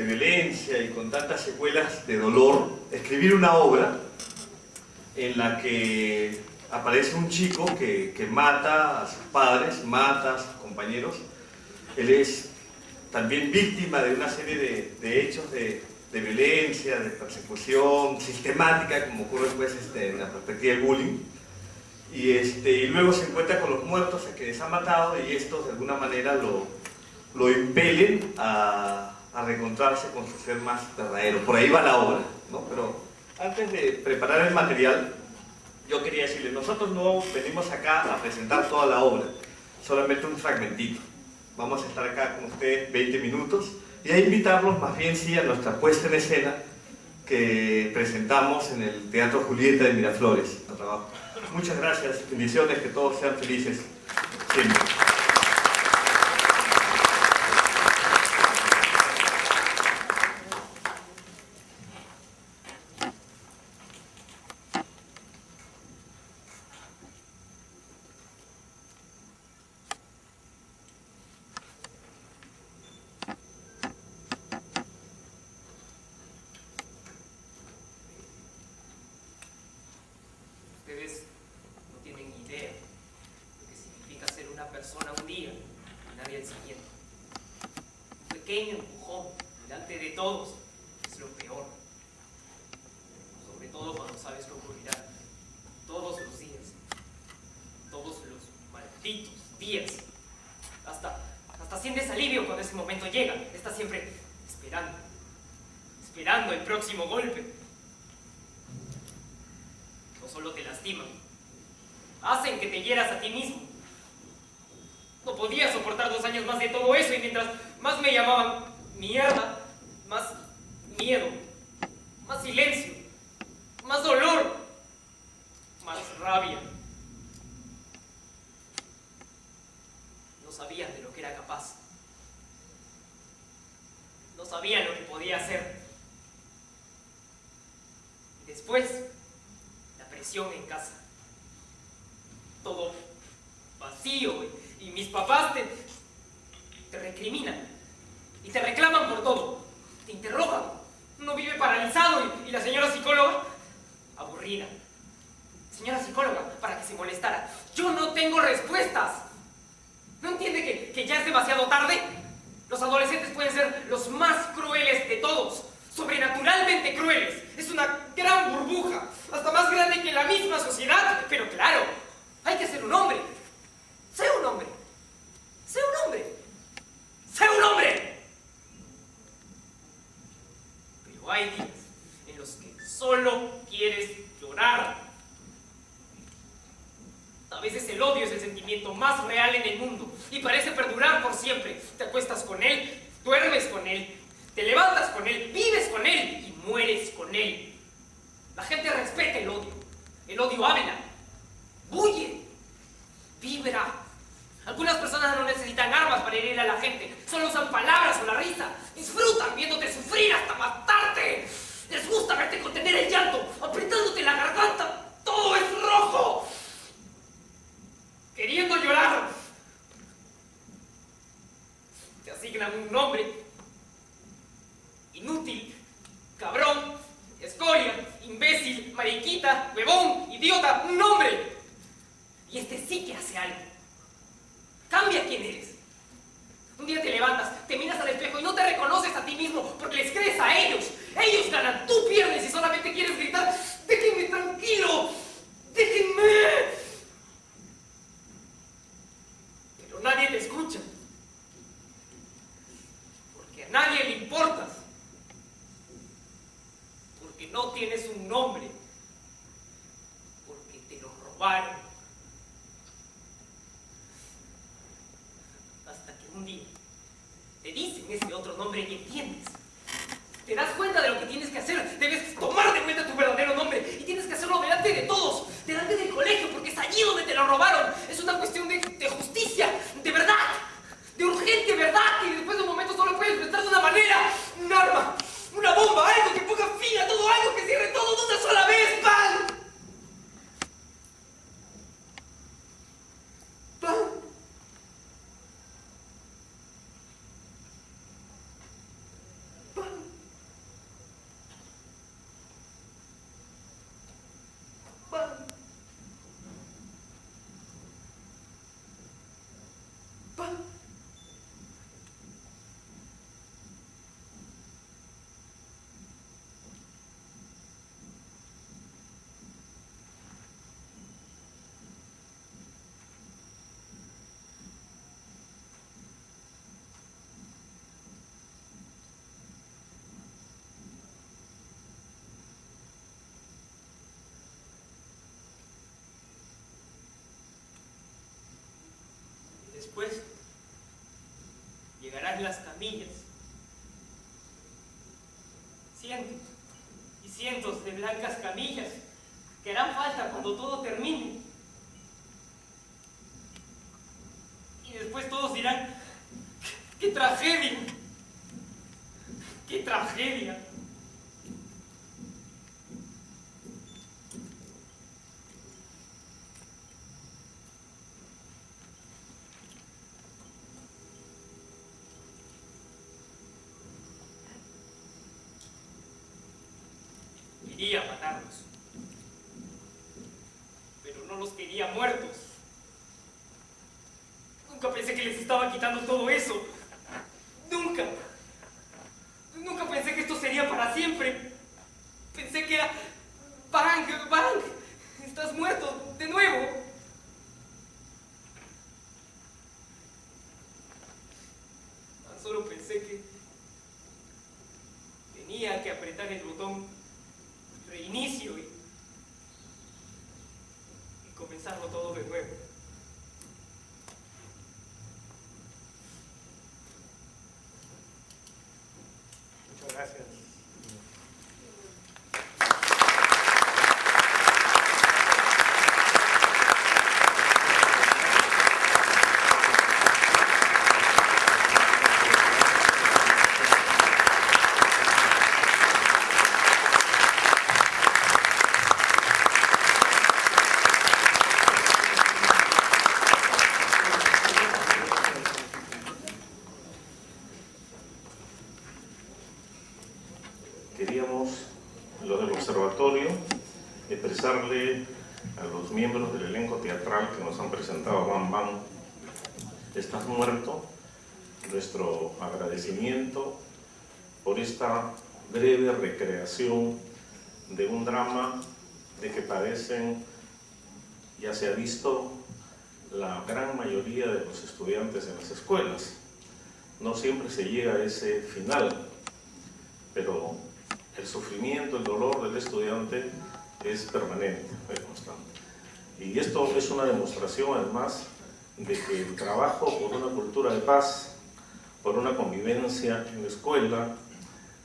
de violencia y con tantas secuelas de dolor, escribir una obra en la que aparece un chico que mata a sus padres, mata a sus compañeros. Él es también víctima de una serie de hechos de violencia, de persecución sistemática, como ocurre pues, en la perspectiva del bullying. Y luego se encuentra con los muertos a quienes ha matado, y estos de alguna manera lo impelen a reencontrarse con su ser más verdadero. Por ahí va la obra, ¿no? Pero antes de preparar el material, yo quería decirles, nosotros no venimos acá a presentar toda la obra, solamente un fragmentito. Vamos a estar acá con ustedes 20 minutos y a invitarlos más bien sí a nuestra puesta en escena que presentamos en el Teatro Julieta de Miraflores. Muchas gracias, bendiciones, que todos sean felices siempre. Ustedes no tienen idea lo que significa ser una persona un día y nadie el siguiente. Un pequeño empujón delante de todos es lo peor. Sobre todo cuando sabes que ocurrirá todos los días. Todos los malditos días. Hasta sientes alivio cuando ese momento llega. Estás siempre esperando el próximo golpe. No solo te lastiman, hacen que te hieras a ti mismo. No podía soportar 2 años más de todo eso, y mientras más me llamaban mierda, más miedo, más silencio, más dolor, más rabia. No sabían de lo que era capaz. No sabían lo que podía hacer. Y después, la presión en casa. Todo vacío, y mis papás te recriminan y te reclaman por todo. Te interrogan. Uno vive paralizado, y la señora psicóloga, aburrida. Señora psicóloga, para que se molestara. Yo no tengo respuestas. ¿No entiende que ya es demasiado tarde? Los adolescentes pueden ser los más crueles de todos. Sobrenaturalmente crueles. Es una gran burbuja, hasta más grande que la misma sociedad. Pero claro, hay que ser un hombre. Sé un hombre. Sé un hombre. Sé un hombre. Pero hay días en los que solo quieres llorar. A veces el odio es el sentimiento más real en el mundo y parece perdurar por siempre. Te acuestas con él, duermes con él, te levantas con él, vives con él y mueres con él. La gente respeta el odio. El odio habla, bulle, vibra. Algunas personas no necesitan armas para herir a la gente. Solo usan palabras o la risa. Disfrutan viéndote sufrir hasta matarte. Les gusta verte contener el llanto, apretándote la garganta. Todo es rojo. Queriendo llorar. Te asignan un nombre. Inútil, cabrón, escoria, imbécil, mariquita, huevón, idiota, un nombre. Y este sí que hace algo. Cambia quién eres. Un día te levantas, te miras al espejo y no te reconoces a ti mismo porque les crees a ellos. Ellos ganan, tú pierdes, y solamente quieres gritar: ¡déjenme tranquilo! ¡Déjenme! Pero nadie te escucha. Porque a nadie le importas. Porque no tienes un nombre. Porque te lo robaron. Hasta que un día te dicen ese otro nombre y entiendes. Te das cuenta de lo que tienes que hacer. Debes tomar de cuenta tu verdadero nombre. Y tienes que hacerlo delante de todos. Delante del colegio, porque es allí donde te lo robaron. Es una cuestión de justicia, de verdad. De urgente verdad. Y después de un momento solo puedes pensar de una manera. Un arma, una bomba, algo que ponga fin a todo, algo que cierre todo de una sola vez. ¡Pan! ¡Pan! ¡Pan! Pa. Después llegarán las camillas. Cientos y cientos de blancas camillas que harán falta cuando todo termine. Y después todos dirán, ¡qué tragedia! ¡Qué tragedia! Quería matarlos, pero no los quería muertos. Nunca pensé que les estaba quitando todo eso. Nunca. Nunca pensé que esto sería para siempre. Pensé que era... Barang, estás muerto de nuevo. Tan solo pensé que tenía que apretar el botón reinicio y comenzarlo todo de nuevo. Muchas gracias. Queríamos, los del observatorio, expresarle a los miembros del elenco teatral que nos han presentado Bam Bam, Estás Muerto, nuestro agradecimiento por esta breve recreación de un drama de que padecen, ya se ha visto, la gran mayoría de los estudiantes en las escuelas. No siempre se llega a ese final, pero el sufrimiento, el dolor del estudiante es permanente, es constante. Y esto es una demostración, además, de que el trabajo por una cultura de paz, por una convivencia en la escuela,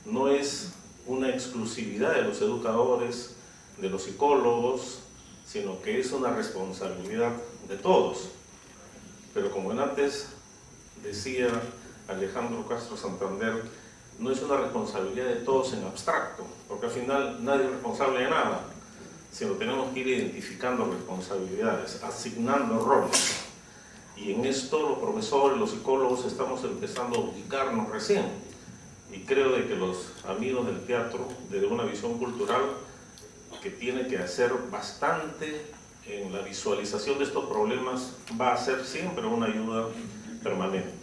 no es una exclusividad de los educadores, de los psicólogos, sino que es una responsabilidad de todos. Pero como antes decía Alejandro Castro Santander, no es una responsabilidad de todos en abstracto, porque al final nadie es responsable de nada, sino tenemos que ir identificando responsabilidades, asignando roles. Y en esto los profesores, los psicólogos estamos empezando a ubicarnos recién. Y creo de que los amigos del teatro, desde una visión cultural, que tiene que hacer bastante en la visualización de estos problemas, va a ser siempre una ayuda permanente.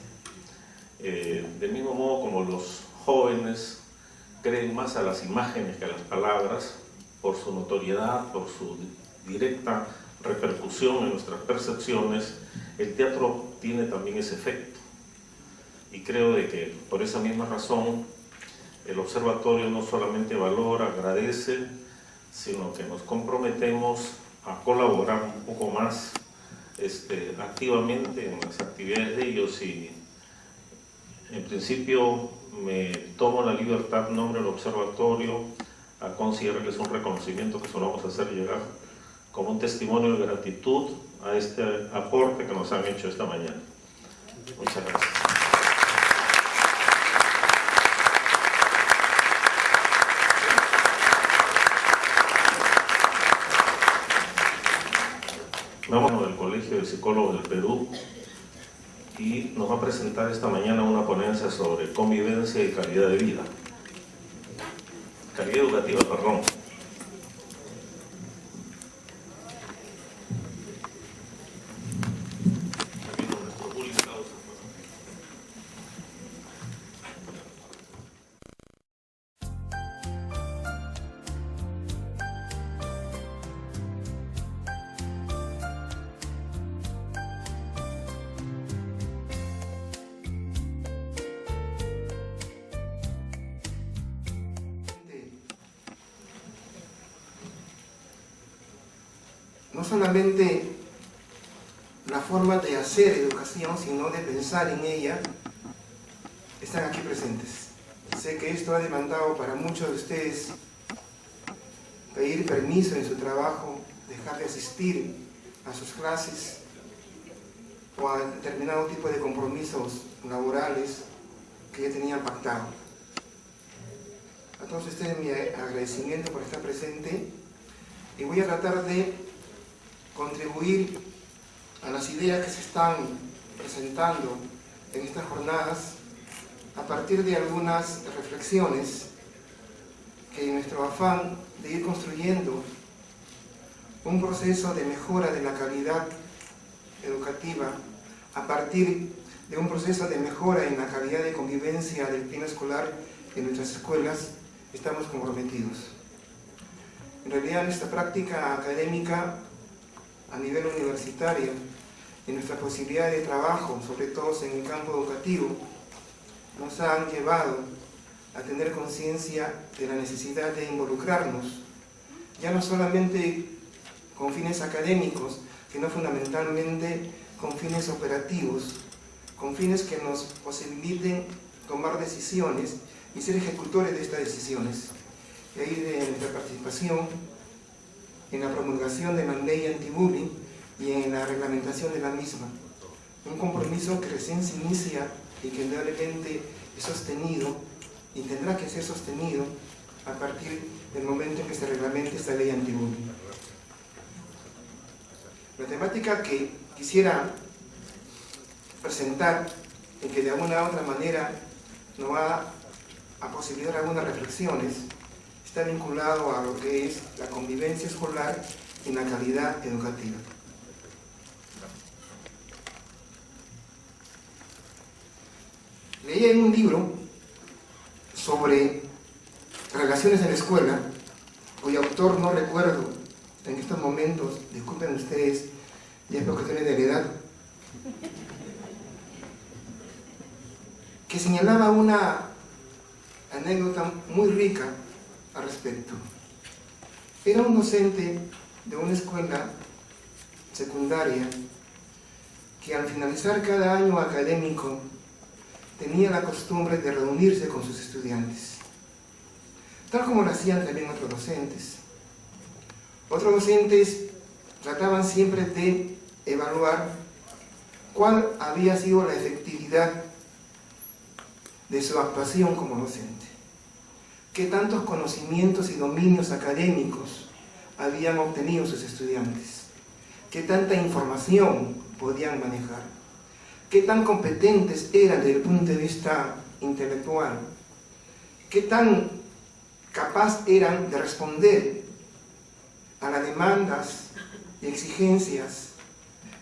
Del mismo modo como los jóvenes creen más a las imágenes que a las palabras, por su notoriedad, por su directa repercusión en nuestras percepciones, el teatro tiene también ese efecto. Y creo de que por esa misma razón el observatorio no solamente valora, agradece, sino que nos comprometemos a colaborar un poco más activamente en las actividades de ellos. Y en principio me tomo la libertad en nombre del observatorio a considerarles un reconocimiento que se lo vamos a hacer llegar como un testimonio de gratitud a este aporte que nos han hecho esta mañana. Muchas gracias. Vamos del Colegio de Psicólogos del Perú y nos va a presentar esta mañana una ponencia sobre convivencia y calidad de vida. Calidad educativa, perdón. Aquí con nuestro bullying causa. no solamente la forma de hacer educación, sino de pensar en ella, están aquí presentes. Sé que esto ha demandado para muchos de ustedes pedir permiso en su trabajo, dejar de asistir a sus clases o a determinado tipo de compromisos laborales que ya tenían pactado. A todos ustedes mi agradecimiento por estar presente, y voy a tratar de contribuir a las ideas que se están presentando en estas jornadas a partir de algunas reflexiones que, en nuestro afán de ir construyendo un proceso de mejora de la calidad educativa, a partir de un proceso de mejora en la calidad de convivencia del clima escolar en nuestras escuelas, estamos comprometidos. En realidad, nuestra práctica académica a nivel universitario y nuestra posibilidad de trabajo, sobre todo en el campo educativo, nos han llevado a tener conciencia de la necesidad de involucrarnos, ya no solamente con fines académicos, sino fundamentalmente con fines operativos, con fines que nos posibiliten tomar decisiones y ser ejecutores de estas decisiones. Y ahí de nuestra participación en la promulgación de la ley anti-bullying y en la reglamentación de la misma. Un compromiso que recién se inicia y que indudablemente es sostenido y tendrá que ser sostenido a partir del momento en que se reglamente esta ley anti-bullying. La temática que quisiera presentar y que de alguna u otra manera nos va a posibilitar algunas reflexiones está vinculado a lo que es la convivencia escolar y la calidad educativa. Leí en un libro sobre relaciones en la escuela, cuyo autor no recuerdo en estos momentos, disculpen ustedes, ya es por cuestiones de la edad, que señalaba una anécdota muy rica al respecto. Era un docente de una escuela secundaria que al finalizar cada año académico tenía la costumbre de reunirse con sus estudiantes, tal como lo hacían también otros docentes. Otros docentes trataban siempre de evaluar cuál había sido la efectividad de su actuación como docente, qué tantos conocimientos y dominios académicos habían obtenido sus estudiantes, qué tanta información podían manejar, qué tan competentes eran desde el punto de vista intelectual, qué tan capaz eran de responder a las demandas y exigencias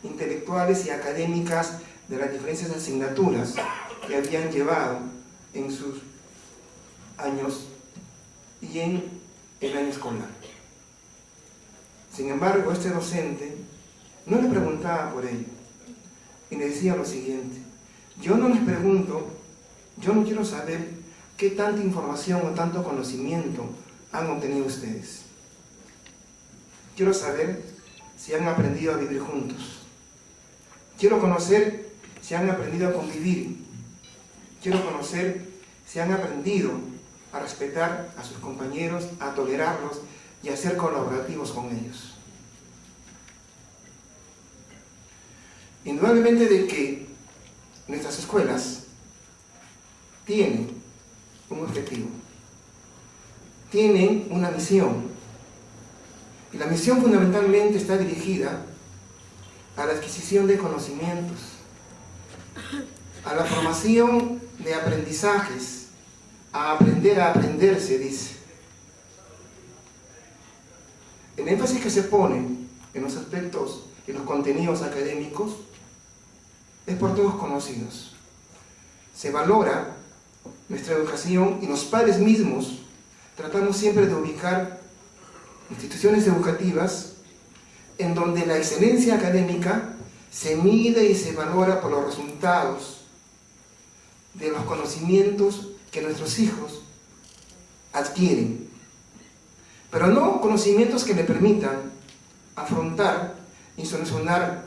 intelectuales y académicas de las diferentes asignaturas que habían llevado en sus años y en el año escolar. Sin embargo, este docente no le preguntaba por ello y le decía lo siguiente: yo no les pregunto, yo no quiero saber qué tanta información o tanto conocimiento han obtenido ustedes. Quiero saber si han aprendido a vivir juntos. Quiero conocer si han aprendido a convivir. Quiero conocer si han aprendido a respetar a sus compañeros, a tolerarlos y a ser colaborativos con ellos. Indudablemente de que nuestras escuelas tienen un objetivo, tienen una misión, y la misión fundamentalmente está dirigida a la adquisición de conocimientos, a la formación de aprendizajes, a aprender a aprender, se dice. El énfasis que se pone en los aspectos y los contenidos académicos es por todos conocidos. Se valora nuestra educación y los padres mismos tratamos siempre de ubicar instituciones educativas en donde la excelencia académica se mide y se valora por los resultados de los conocimientos que nuestros hijos adquieren, pero no conocimientos que le permitan afrontar y solucionar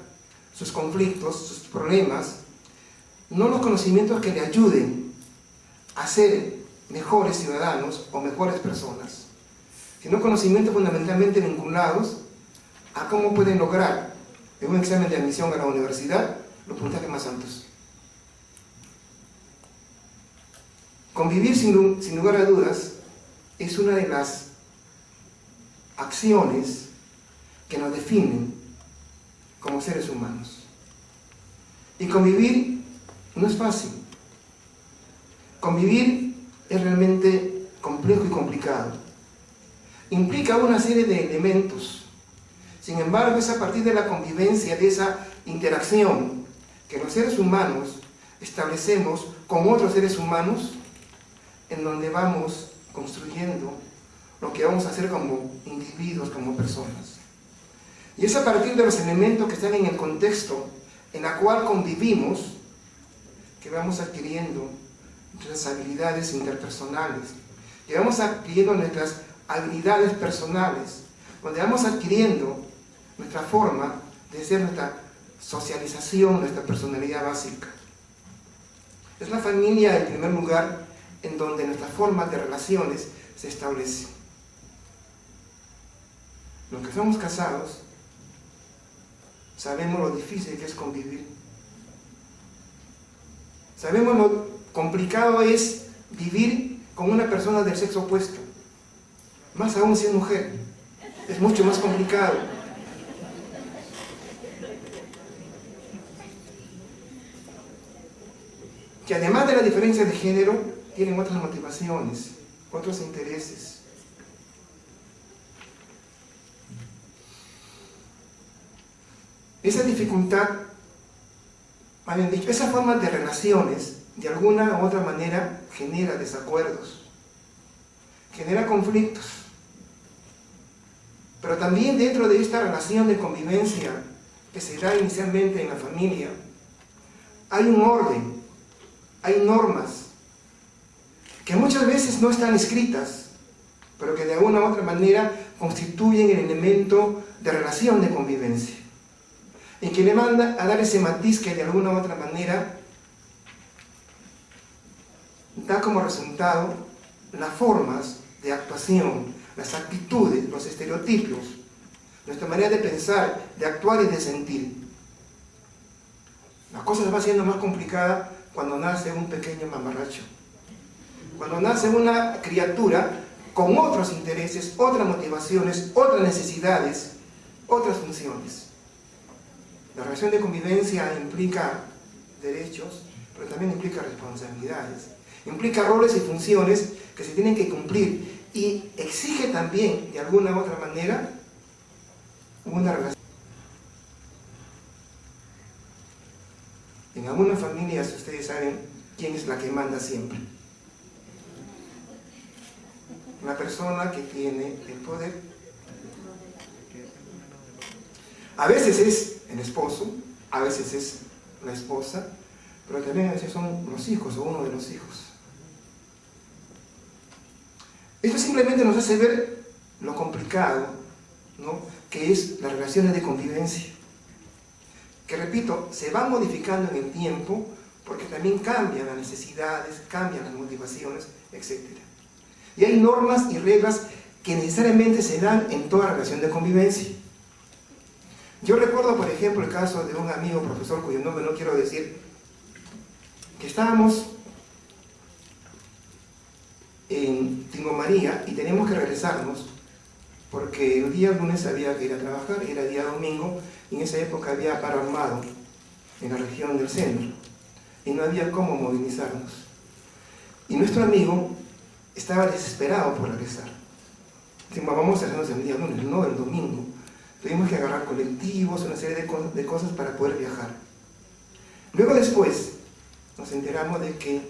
sus conflictos, sus problemas, no los conocimientos que le ayuden a ser mejores ciudadanos o mejores personas, sino conocimientos fundamentalmente vinculados a cómo pueden lograr en un examen de admisión a la universidad los puntajes más altos. Convivir sin lugar a dudas es una de las acciones que nos definen como seres humanos. Y convivir no es fácil. Convivir es realmente complejo y complicado. Implica una serie de elementos. Sin embargo, es a partir de la convivencia, de esa interacción que los seres humanos establecemos con otros seres humanos, en donde vamos construyendo lo que vamos a hacer como individuos, como personas. Y es a partir de los elementos que están en el contexto en la cual convivimos que vamos adquiriendo nuestras habilidades interpersonales, que vamos adquiriendo nuestras habilidades personales, donde vamos adquiriendo nuestra forma de ser, nuestra socialización, nuestra personalidad básica. Es la familia el primer lugar en donde nuestra forma de relaciones se establece. Los que somos casados sabemos lo difícil que es convivir. Sabemos lo complicado es vivir con una persona del sexo opuesto. Más aún si es mujer. Es mucho más complicado. Que además de la diferencia de género, tienen otras motivaciones, otros intereses. Esa dificultad, más bien dicho, esa forma de relaciones, de alguna u otra manera, genera desacuerdos, genera conflictos. Pero también dentro de esta relación de convivencia que se da inicialmente en la familia, hay un orden, hay normas, que muchas veces no están escritas, pero que de alguna u otra manera constituyen el elemento de relación de convivencia, y que le manda a dar ese matiz que de alguna u otra manera da como resultado las formas de actuación, las actitudes, los estereotipos, nuestra manera de pensar, de actuar y de sentir. La cosa se va haciendo más complicada cuando nace un pequeño mamarracho, cuando nace una criatura con otros intereses, otras motivaciones, otras necesidades, otras funciones. La relación de convivencia implica derechos, pero también implica responsabilidades, implica roles y funciones que se tienen que cumplir y exige también, de alguna u otra manera, una relación. En algunas familias ustedes saben quién es la que manda siempre. La persona que tiene el poder. A veces es el esposo, a veces es la esposa, pero también a veces son los hijos o uno de los hijos. Esto simplemente nos hace ver lo complicado, ¿no?, que es las relaciones de convivencia, que repito, se van modificando en el tiempo porque también cambian las necesidades, cambian las motivaciones, etc. Y hay normas y reglas que necesariamente se dan en toda relación de convivencia. Yo recuerdo, por ejemplo, el caso de un amigo profesor cuyo nombre no quiero decir, que estábamos en Tingo María y teníamos que regresarnos porque el día lunes había que ir a trabajar, era día domingo, y en esa época había paro armado en la región del centro y no había cómo movilizarnos. Y nuestro amigo estaba desesperado por regresar. Dijimos, vamos a hacernos el día lunes, no el domingo. Tuvimos que agarrar colectivos, una serie de cosas para poder viajar. Luego después nos enteramos de que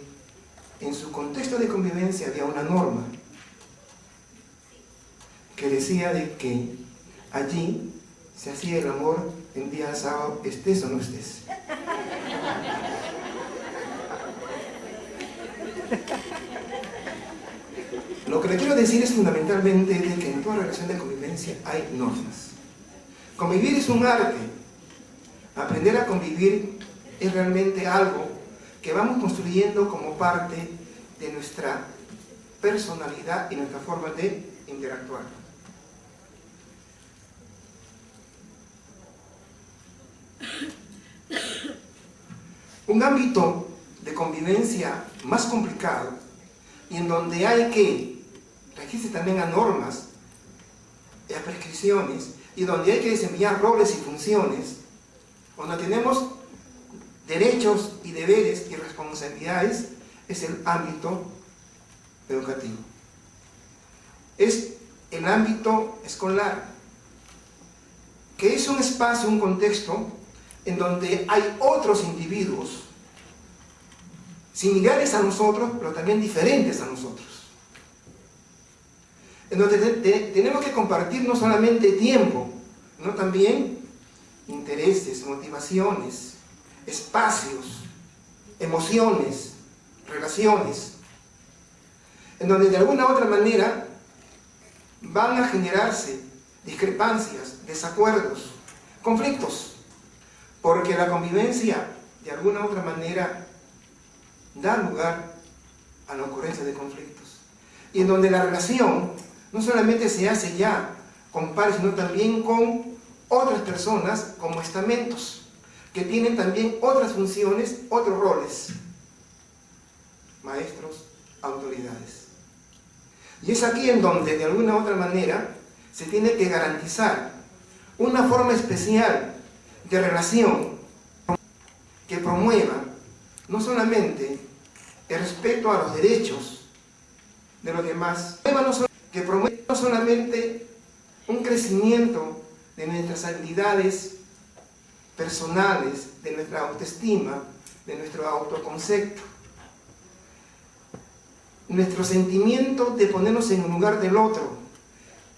en su contexto de convivencia había una norma que decía de que allí se hacía el amor el día sábado, estés o no estés. Lo que le quiero decir es fundamentalmente de que en toda relación de convivencia hay normas. Convivir es un arte. Aprender a convivir es realmente algo que vamos construyendo como parte de nuestra personalidad y nuestra forma de interactuar. Un ámbito de convivencia más complicado y en donde hay que regirse también a normas y a prescripciones y donde hay que desempeñar roles y funciones, donde tenemos derechos y deberes y responsabilidades, es el ámbito educativo. Es el ámbito escolar, que es un espacio, un contexto en donde hay otros individuos similares a nosotros, pero también diferentes a nosotros. En donde tenemos que compartir no solamente tiempo, sino también intereses, motivaciones, espacios, emociones, relaciones, en donde de alguna u otra manera van a generarse discrepancias, desacuerdos, conflictos, porque la convivencia de alguna u otra manera da lugar a la ocurrencia de conflictos, y en donde la relación no solamente se hace ya con pares, sino también con otras personas como estamentos, que tienen también otras funciones, otros roles, maestros, autoridades. Y es aquí en donde de alguna u otra manera se tiene que garantizar una forma especial de relación que promueva no solamente el respeto a los derechos de los demás, que promueva no solamente un crecimiento de nuestras habilidades personales, de nuestra autoestima, de nuestro autoconcepto, nuestro sentimiento de ponernos en el lugar del otro,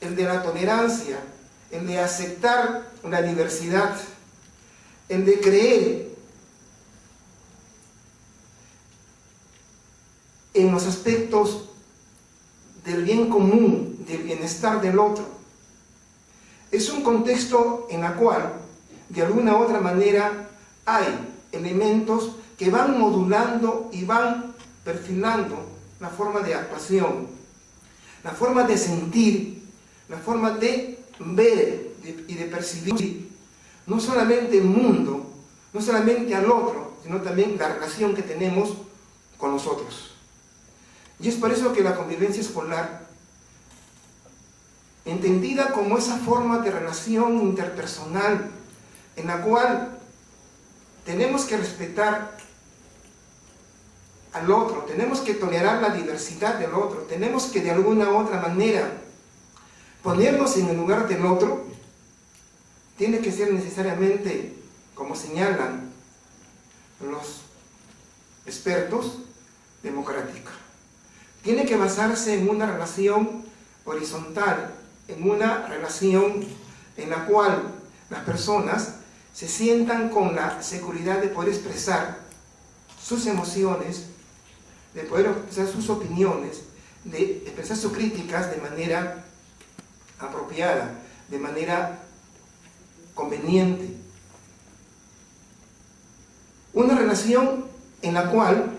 el de la tolerancia, el de aceptar la diversidad, el de creer en los aspectos del bien común, del bienestar del otro. Es un contexto en el cual, de alguna u otra manera, hay elementos que van modulando y van perfilando la forma de actuación, la forma de sentir, la forma de ver y de percibir, no solamente el mundo, no solamente al otro, sino también la relación que tenemos con nosotros. Y es por eso que la convivencia escolar, entendida como esa forma de relación interpersonal en la cual tenemos que respetar al otro, tenemos que tolerar la diversidad del otro, tenemos que de alguna u otra manera ponernos en el lugar del otro, tiene que ser necesariamente, como señalan los expertos, democrática. Tiene que basarse en una relación horizontal, en una relación en la cual las personas se sientan con la seguridad de poder expresar sus emociones, de poder expresar sus opiniones, de expresar sus críticas de manera apropiada, de manera conveniente. Una relación en la cual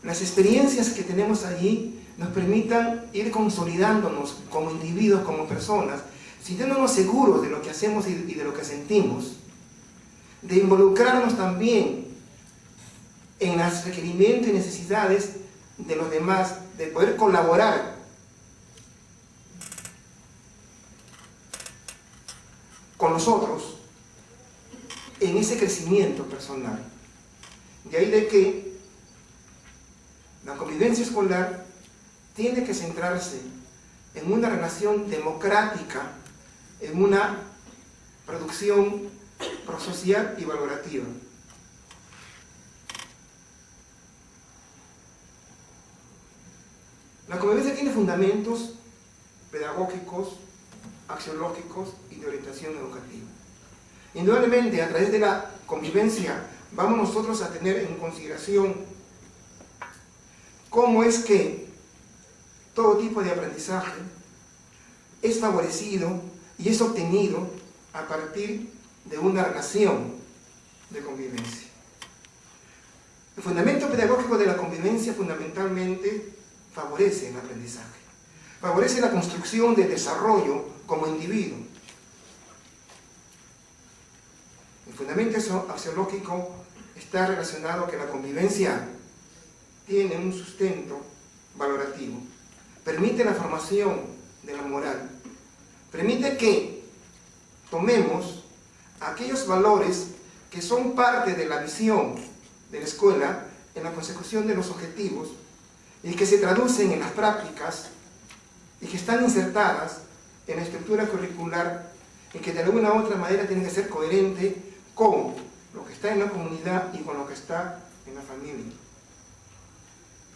las experiencias que tenemos allí nos permitan ir consolidándonos como individuos, como personas, sintiéndonos seguros de lo que hacemos y de lo que sentimos, de involucrarnos también en los requerimientos y necesidades de los demás, de poder colaborar con nosotros en ese crecimiento personal. De ahí de que la convivencia escolar tiene que centrarse en una relación democrática, en una producción prosocial y valorativa. La convivencia tiene fundamentos pedagógicos, axiológicos y de orientación educativa. Indudablemente, a través de la convivencia vamos nosotros a tener en consideración cómo es que todo tipo de aprendizaje es favorecido y es obtenido a partir de una relación de convivencia. El fundamento pedagógico de la convivencia fundamentalmente favorece el aprendizaje, favorece la construcción de desarrollo como individuo. El fundamento axiológico está relacionado a que la convivencia tiene un sustento valorativo, permite la formación de la moral, permite que tomemos aquellos valores que son parte de la visión de la escuela en la consecución de los objetivos y que se traducen en las prácticas y que están insertadas en la estructura curricular y que de alguna u otra manera tienen que ser coherente con lo que está en la comunidad y con lo que está en la familia.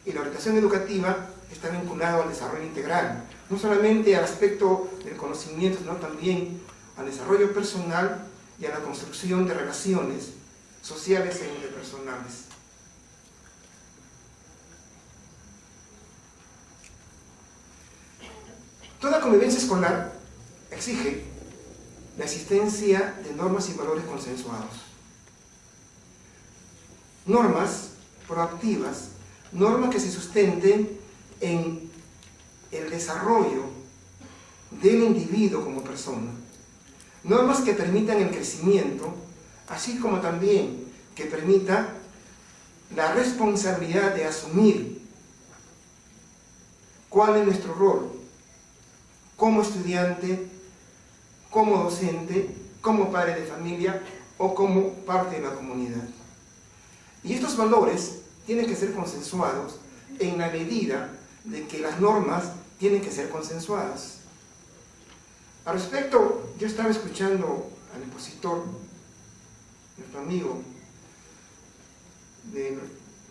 Y la orientación educativa está vinculada al desarrollo integral, no solamente al aspecto del conocimiento, sino también al desarrollo personal y a la construcción de relaciones sociales e interpersonales. Toda convivencia escolar exige la existencia de normas y valores consensuados. Normas proactivas, normas que se sustenten en el desarrollo del individuo como persona. Normas que permitan el crecimiento, así como también que permita la responsabilidad de asumir cuál es nuestro rol como estudiante, como docente, como padre de familia o como parte de la comunidad. Y estos valores tienen que ser consensuados en la medida de que las normas tienen que ser consensuadas. Al respecto, yo estaba escuchando al expositor, nuestro amigo del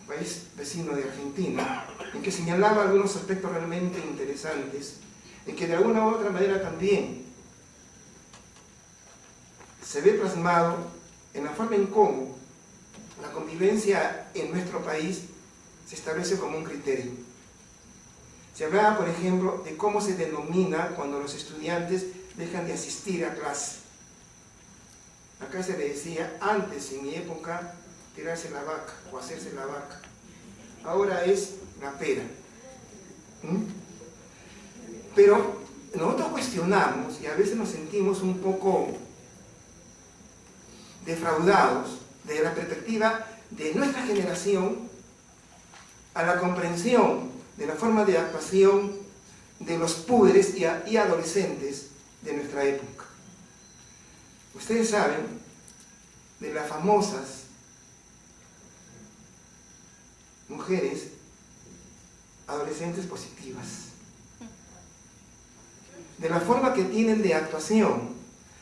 país vecino de Argentina, en que señalaba algunos aspectos realmente interesantes, en que de alguna u otra manera también se ve plasmado en la forma en cómo la convivencia en nuestro país se establece como un criterio. Se hablaba, por ejemplo, de cómo se denomina cuando los estudiantes dejan de asistir a clase. Acá se le decía, antes, en mi época, tirarse la vaca o hacerse la vaca. Ahora es la pera. Pero nosotros cuestionamos y a veces nos sentimos un poco defraudados de la perspectiva de nuestra generación a la comprensión de la forma de actuación de los púberes y adolescentes de nuestra época. Ustedes saben de las famosas mujeres adolescentes positivas, de la forma que tienen de actuación,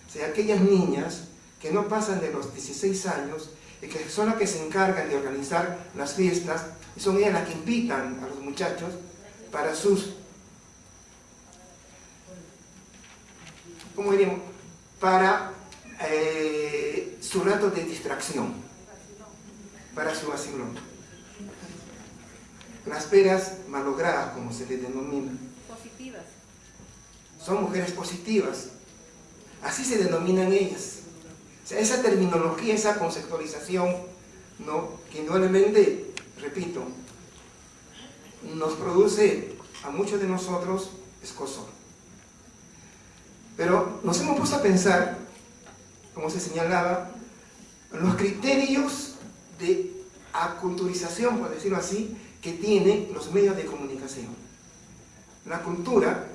o sea, aquellas niñas que no pasan de los 16 años y que son las que se encargan de organizar las fiestas y son ellas las que invitan a los muchachos para sus, ¿cómo diríamos? Para su rato de distracción, para su vacilón. Las peras malogradas, como se les denomina. Positivas. Son mujeres positivas. Así se denominan ellas. O sea, esa terminología, esa conceptualización, ¿no?, que indudablemente, repito, nos produce a muchos de nosotros escozor. Pero nos hemos puesto a pensar, como se señalaba, los criterios de aculturización, por decirlo así, que tienen los medios de comunicación. La cultura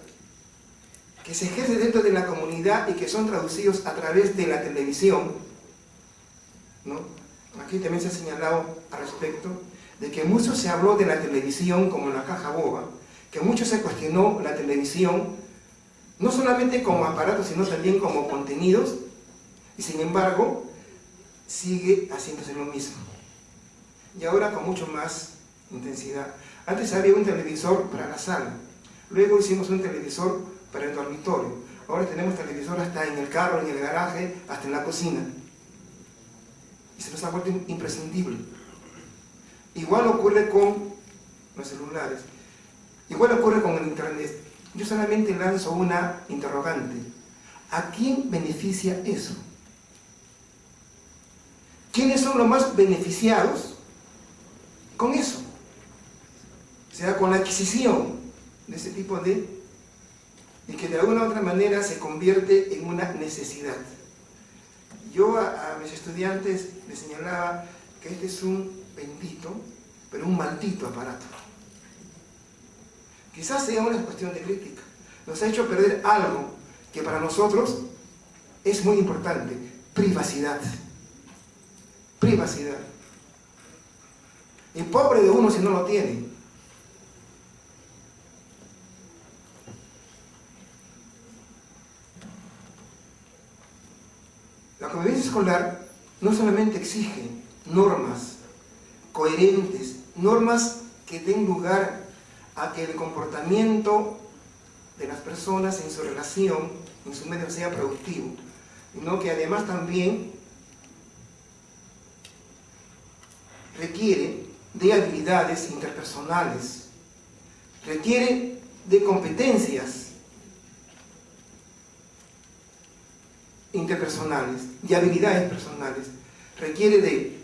que se ejerce dentro de la comunidad y que son traducidos a través de la televisión, ¿no? Aquí también se ha señalado al respecto de que mucho se habló de la televisión como la caja boba, que mucho se cuestionó la televisión, no solamente como aparato, sino también como contenidos, y sin embargo, sigue haciéndose lo mismo. Y ahora con mucho más intensidad. Antes había un televisor para la sala, luego hicimos un televisor para el dormitorio, ahora tenemos televisor hasta en el carro, en el garaje, hasta en la cocina. Y se nos ha vuelto imprescindible. Igual ocurre con los celulares, igual ocurre con el internet. Yo solamente lanzo una interrogante. ¿A quién beneficia eso? ¿Quiénes son los más beneficiados con eso? O sea, con la adquisición de ese tipo y que de alguna u otra manera se convierte en una necesidad. Yo a mis estudiantes les señalaba que este es un bendito, pero un maldito aparato. Quizás sea una cuestión de crítica. Nos ha hecho perder algo que para nosotros es muy importante: privacidad. Privacidad. Y pobre de uno si no lo tiene. La convivencia escolar no solamente exige normas coherentes, normas que den lugar a que el comportamiento de las personas en su relación, en su medio, sea productivo, sino que además también requiere de habilidades interpersonales, requiere de competencias interpersonales, de habilidades personales, requiere de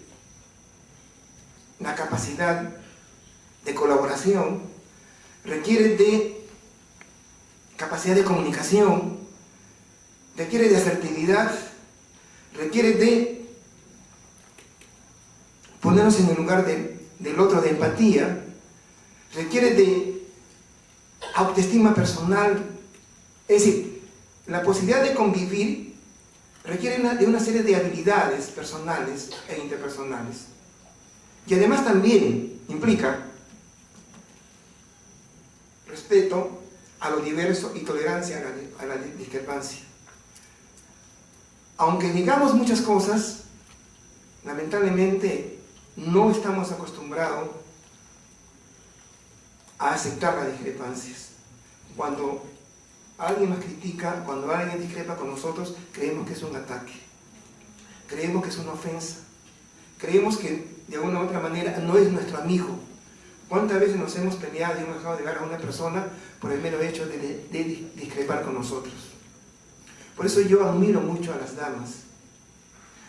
la capacidad de colaboración, requiere de capacidad de comunicación, requiere de asertividad, requiere de ponernos en el lugar del otro, de empatía, requiere de autoestima personal. Es decir, la posibilidad de convivir requiere de una serie de habilidades personales e interpersonales. Y además también implica respeto a lo diverso y tolerancia a la discrepancia. Aunque digamos muchas cosas, lamentablemente no estamos acostumbrados a aceptar las discrepancias. Cuando alguien nos critica, cuando alguien discrepa con nosotros, creemos que es un ataque, creemos que es una ofensa, creemos que de alguna u otra manera no es nuestro amigo. ¿Cuántas veces nos hemos peleado y hemos dejado de llegar a una persona por el mero hecho de discrepar con nosotros? Por eso yo admiro mucho a las damas,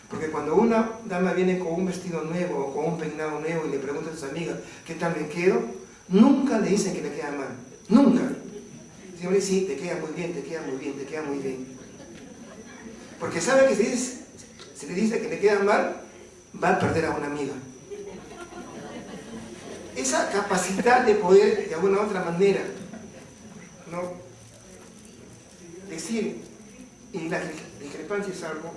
porque cuando una dama viene con un vestido nuevo o con un peinado nuevo y le pregunta a sus amigas ¿qué tal me quedo?, nunca le dicen que le queda mal, nunca. Siempre sí, te queda muy bien, te queda muy bien, te queda muy bien. Porque sabe que si le dice que le queda mal, va a perder a una amiga. Esa capacidad de poder, de alguna u otra manera, ¿no?, decir, y la discrepancia es algo.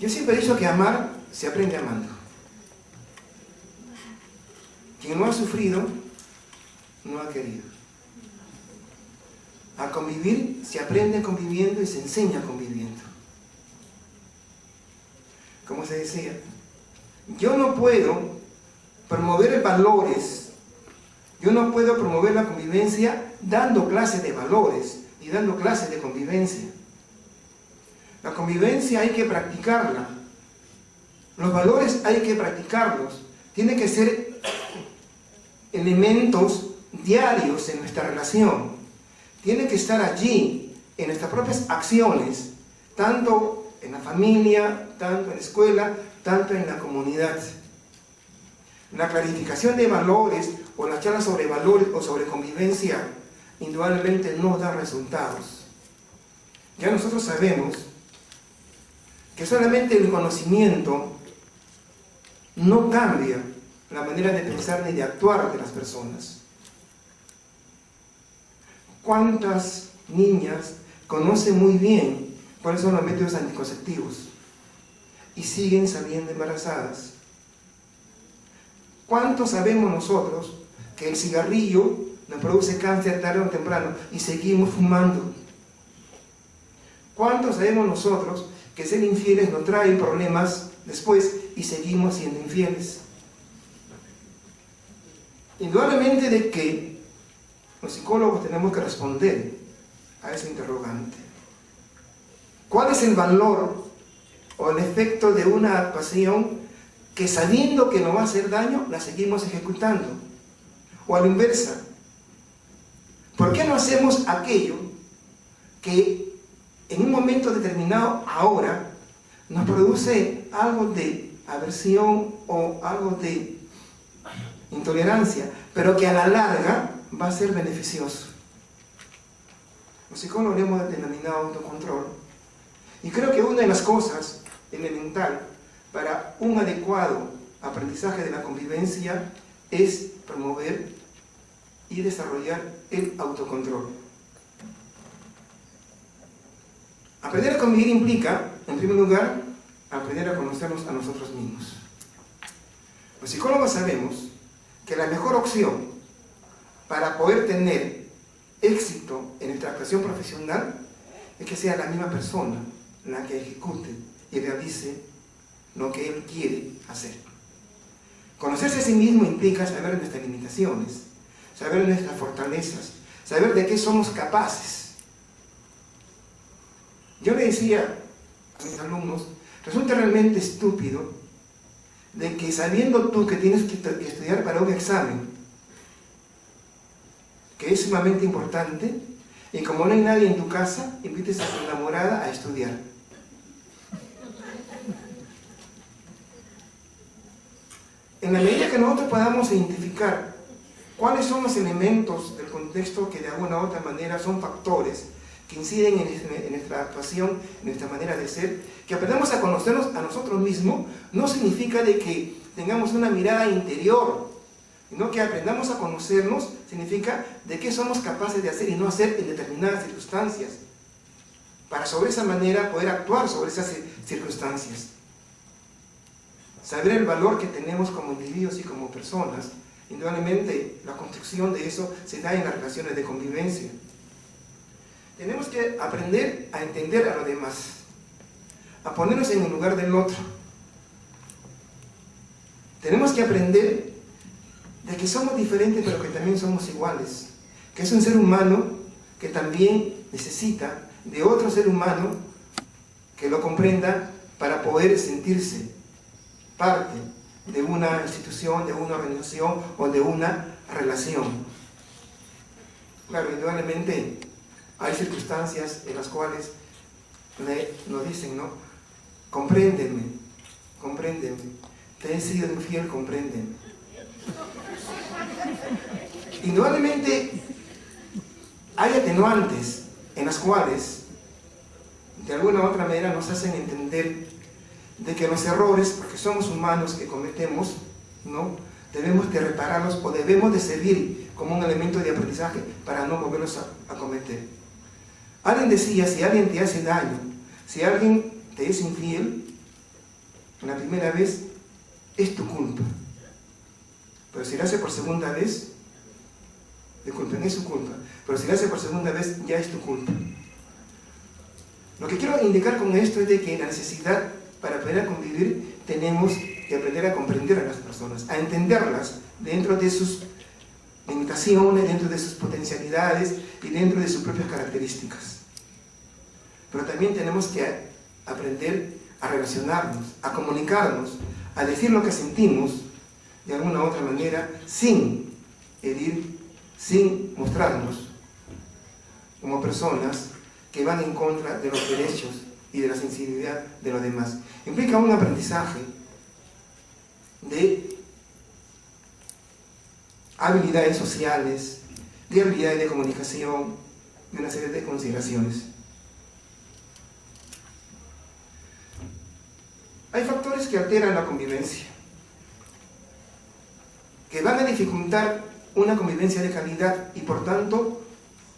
Yo siempre he dicho que amar se aprende amando. Quien no ha sufrido, no ha querido. A convivir se aprende conviviendo y se enseña conviviendo. Como se decía, yo no puedo promover valores, yo no puedo promover la convivencia dando clases de valores y dando clases de convivencia. La convivencia hay que practicarla, los valores hay que practicarlos, tienen que ser elementos diarios en nuestra relación, tienen que estar allí en nuestras propias acciones, tanto en la familia, tanto en la escuela, tanto en la comunidad. La clarificación de valores o la charla sobre valores o sobre convivencia indudablemente no da resultados. Ya nosotros sabemos que solamente el conocimiento no cambia la manera de pensar ni de actuar de las personas. ¿Cuántas niñas conocen muy bien cuáles son los métodos anticonceptivos y siguen saliendo embarazadas? ¿Cuánto sabemos nosotros que el cigarrillo nos produce cáncer tarde o temprano y seguimos fumando? ¿Cuánto sabemos nosotros que ser infieles nos trae problemas después y seguimos siendo infieles? Indudablemente de que los psicólogos tenemos que responder a ese interrogante. ¿Cuál es el valor o el efecto de una actuación que sabiendo que nos va a hacer daño, la seguimos ejecutando? O a la inversa, ¿Por qué no hacemos aquello que en un momento determinado ahora nos produce algo de aversión o algo de intolerancia, pero que a la larga va a ser beneficioso? Los psicólogos lo hemos denominado autocontrol. Y creo que una de las cosas elemental para un adecuado aprendizaje de la convivencia es promover y desarrollar el autocontrol. Aprender a convivir implica, en primer lugar, aprender a conocernos a nosotros mismos. Los psicólogos sabemos que la mejor opción para poder tener éxito en nuestra actuación profesional es que sea la misma persona la que ejecute y realice lo que él quiere hacer. Conocerse a sí mismo implica saber nuestras limitaciones, saber nuestras fortalezas, saber de qué somos capaces. Yo le decía a mis alumnos, resulta realmente estúpido de que sabiendo tú que tienes que estudiar para un examen, que es sumamente importante, y como no hay nadie en tu casa, invites a tu enamorada a estudiar. En la medida que nosotros podamos identificar cuáles son los elementos del contexto que de alguna u otra manera son factores que inciden en nuestra actuación, en nuestra manera de ser, que aprendamos a conocernos a nosotros mismos, no significa de que tengamos una mirada interior, sino que aprendamos a conocernos, significa de qué somos capaces de hacer y no hacer en determinadas circunstancias, para sobre esa manera poder actuar sobre esas circunstancias. Saber el valor que tenemos como individuos y como personas, indudablemente la construcción de eso se da en las relaciones de convivencia. Tenemos que aprender a entender a los demás, a ponernos en el lugar del otro. Tenemos que aprender de que somos diferentes pero que también somos iguales, que es un ser humano que también necesita de otro ser humano que lo comprenda para poder sentirse parte de una institución, de una organización o de una relación. Claro, indudablemente hay circunstancias en las cuales nos dicen, ¿no? Compréndeme, te he sido infiel, compréndeme. Indudablemente hay atenuantes en las cuales de alguna u otra manera nos hacen entender de que los errores, porque somos humanos que cometemos, ¿no? Debemos de repararlos o debemos de servir como un elemento de aprendizaje para no volverlos a cometer. Alguien decía, si alguien te hace daño, si alguien te es infiel, la primera vez es tu culpa. Pero si lo hace por segunda vez, disculpen, es su culpa. Pero si lo hace por segunda vez, ya es tu culpa. Lo que quiero indicar con esto es de que la necesidad para poder convivir tenemos que aprender a comprender a las personas, a entenderlas dentro de sus limitaciones, dentro de sus potencialidades y dentro de sus propias características. Pero también tenemos que aprender a relacionarnos, a comunicarnos, a decir lo que sentimos de alguna u otra manera sin herir, sin mostrarnos como personas que van en contra de los derechos y de la sensibilidad de los demás. Implica un aprendizaje de habilidades sociales, de habilidades de comunicación, de una serie de consideraciones. Hay factores que alteran la convivencia, que van a dificultar una convivencia de calidad y por tanto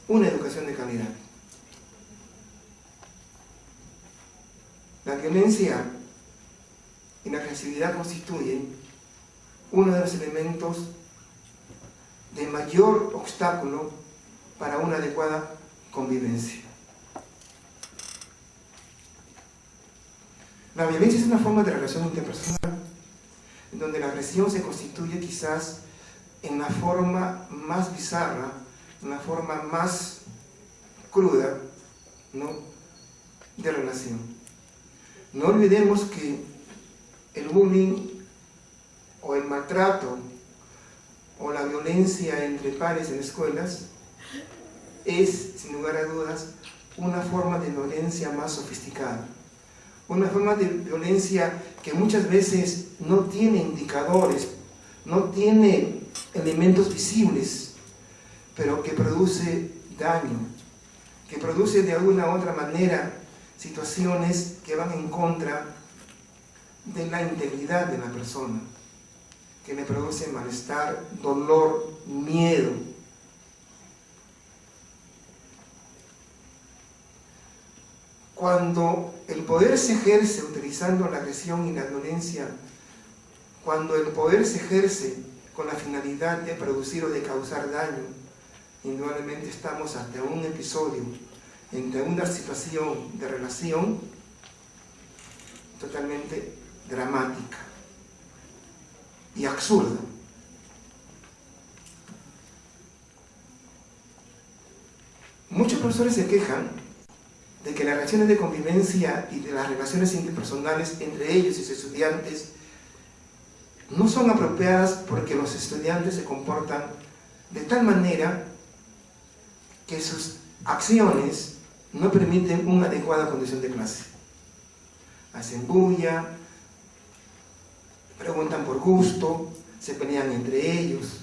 una educación de calidad. La violencia y la agresividad constituyen uno de los elementos de mayor obstáculo para una adecuada convivencia. La violencia es una forma de relación interpersonal en donde la agresión se constituye quizás en la forma más bizarra, en la forma más cruda, ¿no?, de relación. No olvidemos que el bullying o el maltrato o la violencia entre pares en escuelas es, sin lugar a dudas, una forma de violencia más sofisticada. Una forma de violencia que muchas veces no tiene indicadores, no tiene elementos visibles, pero que produce daño, que produce de alguna u otra manera situaciones que van en contra de la integridad de la persona, que le produce malestar, dolor, miedo. Cuando el poder se ejerce utilizando la agresión y la violencia, cuando el poder se ejerce con la finalidad de producir o de causar daño, indudablemente estamos ante un episodio, ante una situación de relación totalmente dramática y absurda. Muchos profesores se quejan de que las relaciones de convivencia y de las relaciones interpersonales entre ellos y sus estudiantes no son apropiadas porque los estudiantes se comportan de tal manera que sus acciones no permiten una adecuada condición de clase. Hacen bulla, preguntan por gusto, se pelean entre ellos.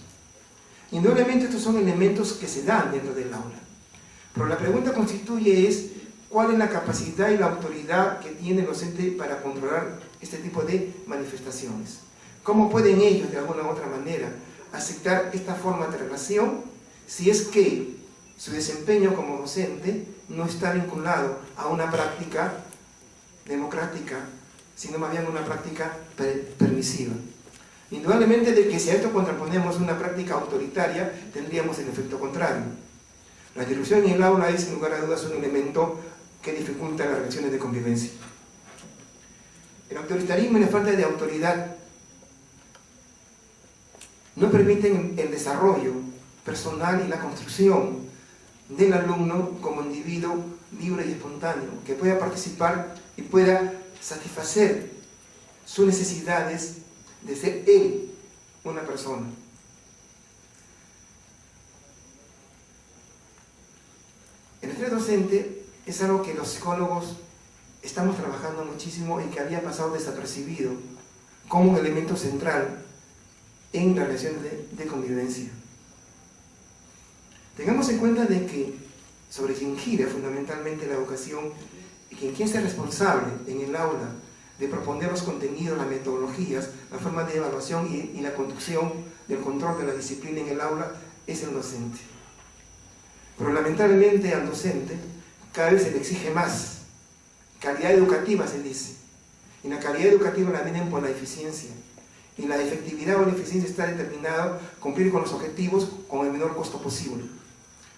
Indudablemente estos son elementos que se dan dentro del aula. Pero la pregunta constituye es cuál es la capacidad y la autoridad que tiene el docente para controlar este tipo de manifestaciones. ¿Cómo pueden ellos de alguna u otra manera aceptar esta forma de relación si es que su desempeño como docente no está vinculado a una práctica democrática, sino más bien una práctica permisiva? Indudablemente de que si a esto contraponemos una práctica autoritaria, tendríamos el efecto contrario. La disrupción en el aula es, sin lugar a dudas, un elemento que dificulta las relaciones de convivencia. El autoritarismo y la falta de autoridad no permiten el desarrollo personal y la construcción del alumno como individuo libre y espontáneo, que pueda participar y pueda satisfacer sus necesidades de ser él una persona. El estrés docente es algo que los psicólogos estamos trabajando muchísimo y que había pasado desapercibido como un elemento central en las relaciones de convivencia. Tengamos en cuenta de que sobre quien gira fundamentalmente la educación y quien es responsable en el aula de proponer los contenidos, las metodologías, la forma de evaluación y la conducción del control de la disciplina en el aula es el docente. Pero lamentablemente al docente cada vez se le exige más. Calidad educativa se dice. Y la calidad educativa la miden por la eficiencia. Y la efectividad o la eficiencia está determinado cumplir con los objetivos con el menor costo posible.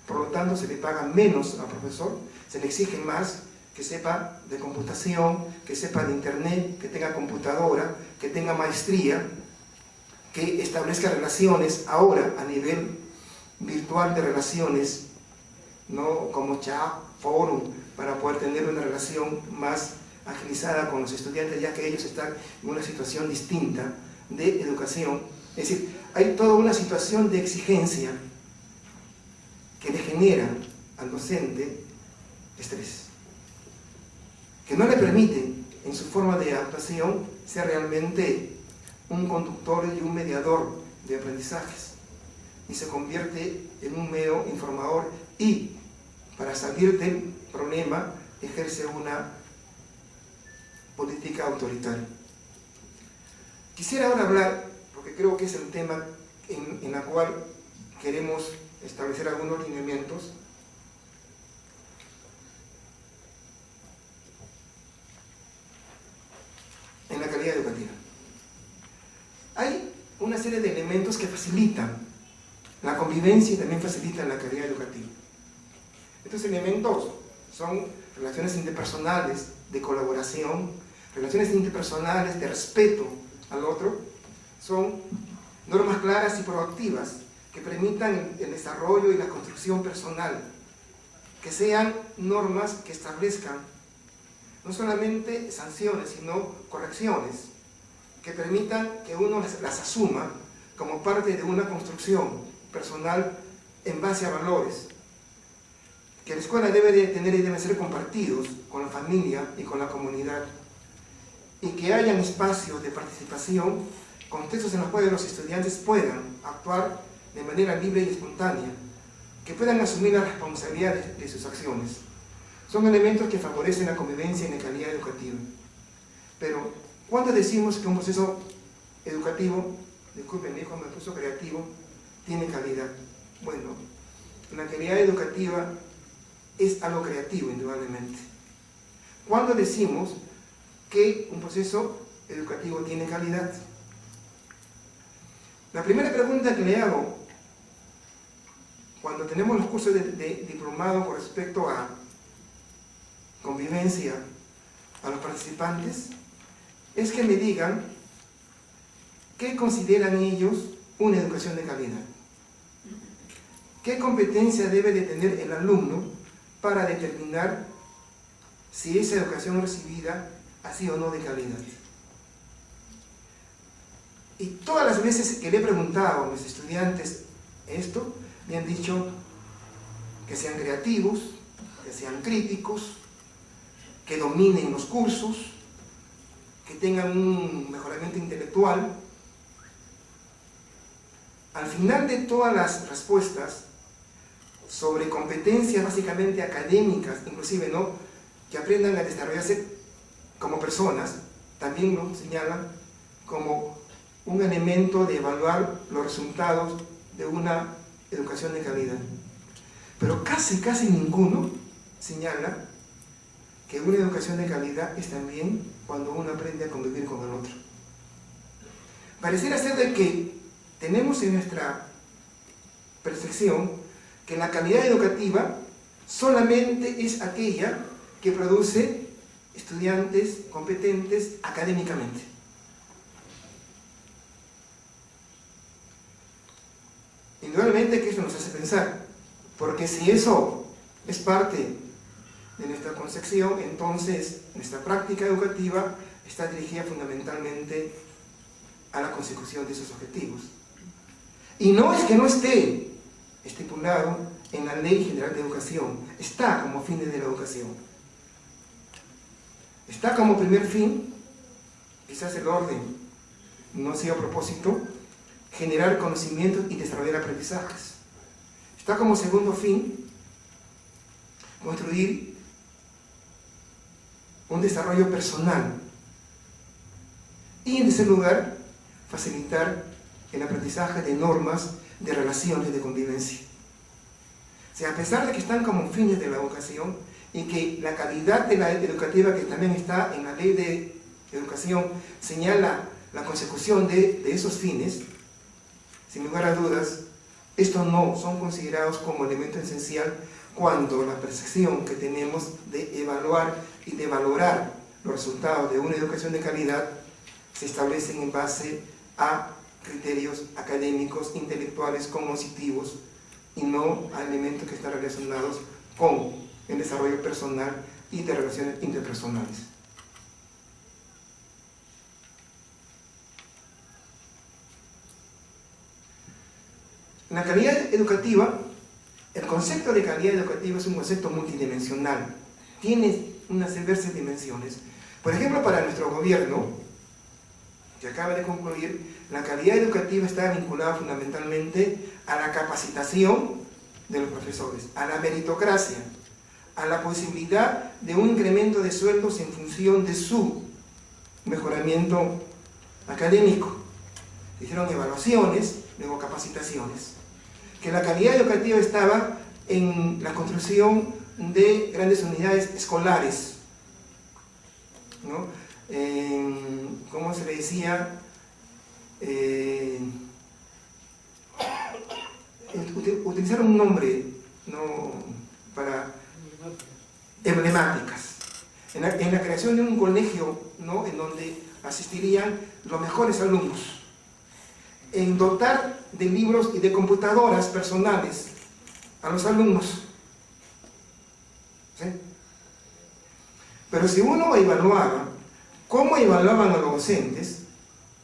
Por lo tanto, se le paga menos al profesor, se le exige más, que sepa de computación, que sepa de internet, que tenga computadora, que tenga maestría, que establezca relaciones ahora a nivel virtual de relaciones, no como chat, forum, para poder tener una relación más agilizada con los estudiantes, ya que ellos están en una situación distinta de educación. Es decir, hay toda una situación de exigencia que le genera al docente estrés, que no le permite en su forma de actuación ser realmente un conductor y un mediador de aprendizajes, y se convierte en un mero informador y, para salir del problema, ejerce una política autoritaria. Quisiera ahora hablar, porque creo que es el tema en el cual queremos establecer algunos lineamientos, en la calidad educativa. Hay una serie de elementos que facilitan la convivencia y también facilitan la calidad educativa. Estos elementos son relaciones interpersonales de colaboración, relaciones interpersonales de respeto al otro, son normas claras y proactivas que permitan el desarrollo y la construcción personal, que sean normas que establezcan no solamente sanciones, sino correcciones, que permitan que uno las asuma como parte de una construcción personal en base a valores. que la escuela debe de tener y deben ser compartidos con la familia y con la comunidad, y que hayan espacios de participación, contextos en los cuales los estudiantes puedan actuar de manera libre y espontánea, que puedan asumir la responsabilidad de sus acciones. Son elementos que favorecen la convivencia y la calidad educativa. Pero, ¿cuándo decimos que un proceso educativo, disculpen, mi hijo me puso creativo, tiene calidad? Bueno, la calidad educativa es algo creativo, indudablemente. ¿Cuándo decimos que un proceso educativo tiene calidad? La primera pregunta que le hago cuando tenemos los cursos de diplomado con respecto a convivencia a los participantes es que me digan qué consideran ellos una educación de calidad. ¿Qué competencia debe de tener el alumno para determinar si esa educación recibida ha sido o no de calidad? Y todas las veces que le he preguntado a mis estudiantes esto, me han dicho que sean creativos, que sean críticos, que dominen los cursos, que tengan un mejoramiento intelectual. Al final de todas las respuestas sobre competencias básicamente académicas, inclusive, ¿no?, que aprendan a desarrollarse como personas, también lo señalan como un elemento de evaluar los resultados de una educación de calidad. Pero casi ninguno señala que una educación de calidad es también cuando uno aprende a convivir con el otro. Pareciera ser de que tenemos en nuestra percepción que la calidad educativa solamente es aquella que produce estudiantes competentes académicamente. Indudablemente que eso nos hace pensar, porque si eso es parte de nuestra concepción, entonces nuestra práctica educativa está dirigida fundamentalmente a la consecución de esos objetivos. Y no es que no esté estipulado en la Ley General de Educación, está como fines de la educación. Está como primer fin, quizás el orden no sea a propósito, generar conocimientos y desarrollar aprendizajes. Está como segundo fin, construir un desarrollo personal. Y en tercer lugar, facilitar el aprendizaje de normas, de relaciones, de convivencia. O sea, a pesar de que están como fines de la educación y que la calidad de la educativa que también está en la Ley de Educación señala la consecución de esos fines, sin lugar a dudas, estos no son considerados como elemento esencial cuando la percepción que tenemos de evaluar y de valorar los resultados de una educación de calidad se establecen en base a criterios académicos, intelectuales, cognitivos y no a elementos que están relacionados con el desarrollo personal y de relaciones interpersonales. La calidad educativa, el concepto de calidad educativa es un concepto multidimensional, tiene unas diversas dimensiones. Por ejemplo, para nuestro gobierno, que acaba de concluir, la calidad educativa está vinculada fundamentalmente a la capacitación de los profesores, a la meritocracia, a la posibilidad de un incremento de sueldos en función de su mejoramiento académico. Se hicieron evaluaciones, luego capacitaciones. Que la calidad educativa estaba en la construcción de grandes unidades escolares, ¿no? ¿Cómo se le decía? Utilizar un nombre, ¿no?, para emblemáticas. En la creación de un colegio, ¿no?, en donde asistirían los mejores alumnos. En dotar de libros y de computadoras personales a los alumnos. ¿Sí? Pero si uno evaluaba cómo evaluaban a los docentes,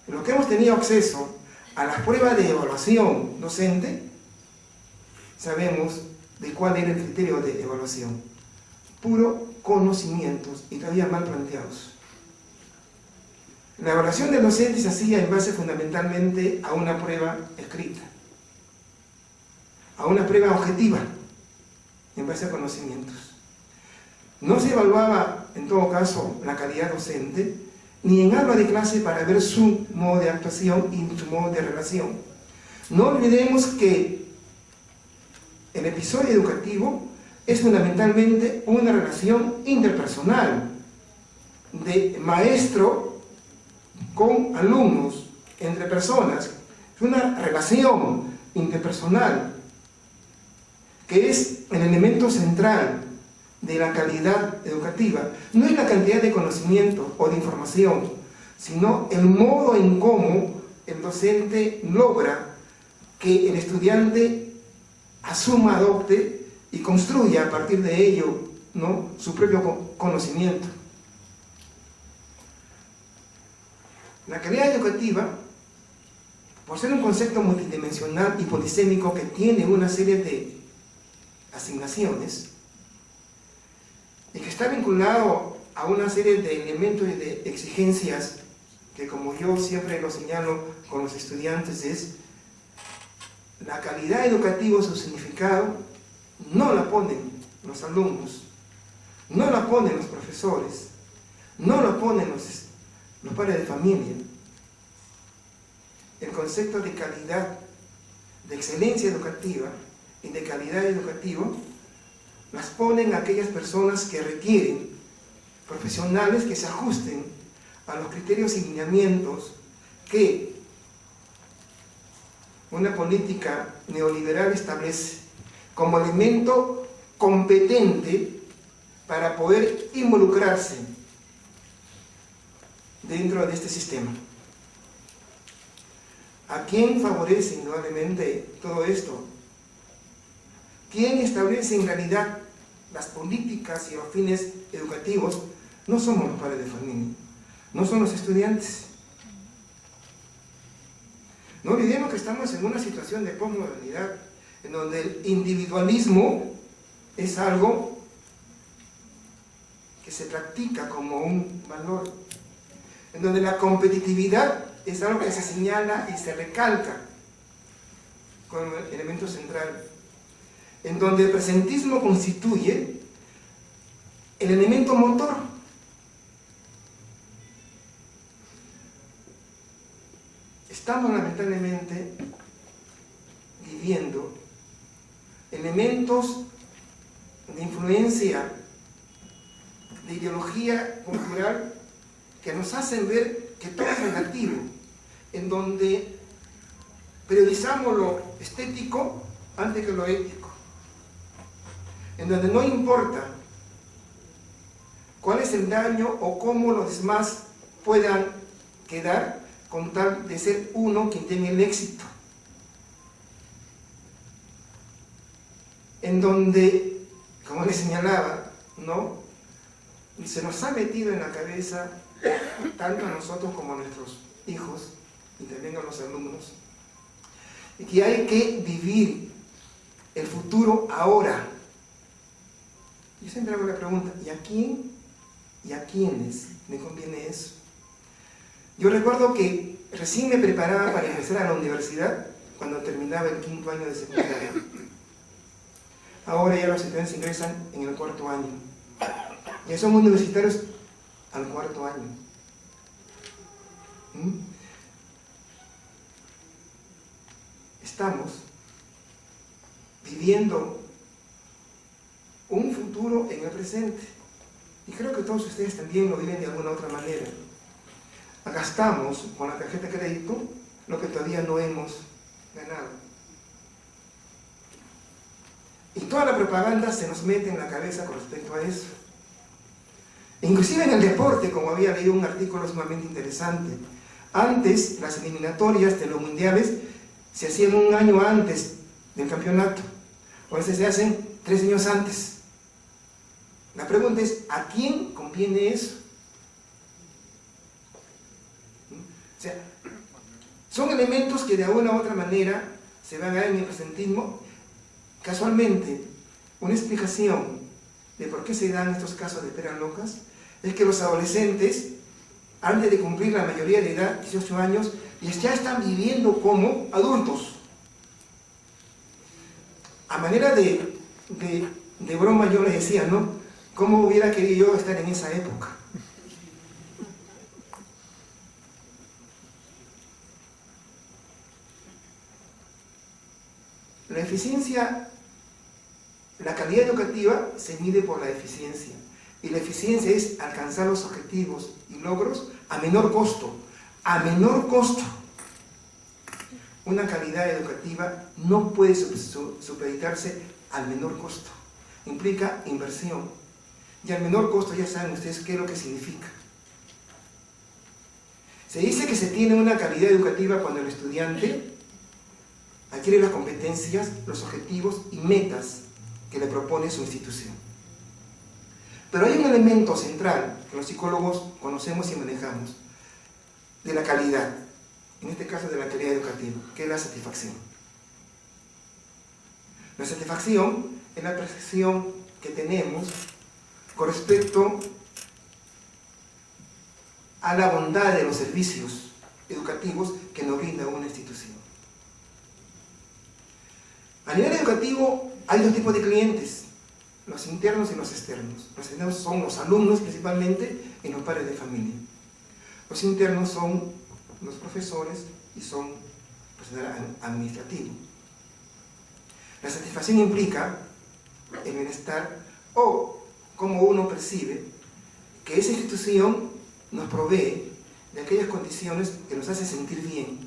lo que hemos tenido acceso a las pruebas de evaluación docente, sabemos de cuál era el criterio de evaluación. Puro conocimientos y todavía mal planteados. La evaluación del docente se hacía en base fundamentalmente a una prueba escrita, a una prueba objetiva, en base a conocimientos. No se evaluaba, en todo caso, la calidad docente, ni en aula de clase para ver su modo de actuación y su modo de relación. No olvidemos que el episodio educativo es fundamentalmente una relación interpersonal de maestro con alumnos, entre personas. Es una relación interpersonal que es el elemento central de la calidad educativa. No es la cantidad de conocimiento o de información, sino el modo en cómo el docente logra que el estudiante asuma, adopte y construya a partir de ello, ¿no?, su propio conocimiento. La calidad educativa, por ser un concepto multidimensional y polisémico que tiene una serie de asignaciones y que está vinculado a una serie de elementos y de exigencias que, como yo siempre lo señalo con los estudiantes, es la calidad educativa, su significado, no la ponen los alumnos, no la ponen los profesores, no la ponen los padres de familia. El concepto de calidad, de excelencia educativa y de calidad educativa las ponen aquellas personas que requieren profesionales que se ajusten a los criterios y lineamientos que una política neoliberal establece como elemento competente para poder involucrarse dentro de este sistema. ¿A quién favorece indudablemente todo esto? ¿Quién establece en realidad las políticas y los fines educativos? No somos los padres de familia, no son los estudiantes. No olvidemos que estamos en una situación de posmodernidad, en donde el individualismo es algo que se practica como un valor, en donde la competitividad es algo que se señala y se recalca como elemento central, en donde el presentismo constituye el elemento motor. Estamos lamentablemente viviendo elementos de influencia, de ideología cultural que nos hacen ver que todo es relativo, en donde priorizamos lo estético antes que lo ético, en donde no importa cuál es el daño o cómo los demás puedan quedar con tal de ser uno quien tiene el éxito, en donde, como les señalaba, ¿no?, se nos ha metido en la cabeza, tanto a nosotros como a nuestros hijos y también a los alumnos, que hay que vivir el futuro ahora. Yo siempre hago la pregunta, ¿y a quién y a quiénes me conviene eso? Yo recuerdo que recién me preparaba para ingresar a la universidad cuando terminaba el 5º año de secundaria. Ahora ya los estudiantes ingresan en el 4º año. Ya son universitarios al 4º año. Estamos viviendo un futuro en el presente. Y creo que todos ustedes también lo viven de alguna otra manera. Gastamos con la tarjeta de crédito lo que todavía no hemos ganado. Y toda la propaganda se nos mete en la cabeza con respecto a eso. Inclusive en el deporte, como había leído un artículo sumamente interesante, antes las eliminatorias de los mundiales se hacían un año antes del campeonato, o a veces se hacen 3 años antes. La pregunta es, ¿a quién conviene eso? O sea, son elementos que de alguna u otra manera se van a dar en el presentismo. Casualmente, Una explicación de por qué se dan estos casos de peras locas es que los adolescentes, antes de cumplir la mayoría de edad, 18 años, ya están viviendo como adultos. A manera de broma yo les decía, ¿no? ¿Cómo hubiera querido yo estar en esa época? La eficiencia, la calidad educativa se mide por la eficiencia. Y la eficiencia es alcanzar los objetivos y logros a menor costo. A menor costo. Una calidad educativa no puede supeditarse al menor costo. Implica inversión. Y al menor costo ya saben ustedes qué es lo que significa. Se dice que se tiene una calidad educativa cuando el estudiante adquiere las competencias, los objetivos y metas que le propone su institución. Pero hay un elemento central que los psicólogos conocemos y manejamos de la calidad, en este caso de la calidad educativa, que es la satisfacción. La satisfacción es la percepción que tenemos con respecto a la bondad de los servicios educativos que nos brinda una institución. A nivel educativo hay dos tipos de clientes, los internos y los externos. Los externos son los alumnos principalmente y los padres de familia. Los internos son los profesores y son personal administrativo. La satisfacción implica el bienestar o cómo uno percibe que esa institución nos provee de aquellas condiciones que nos hacen sentir bien.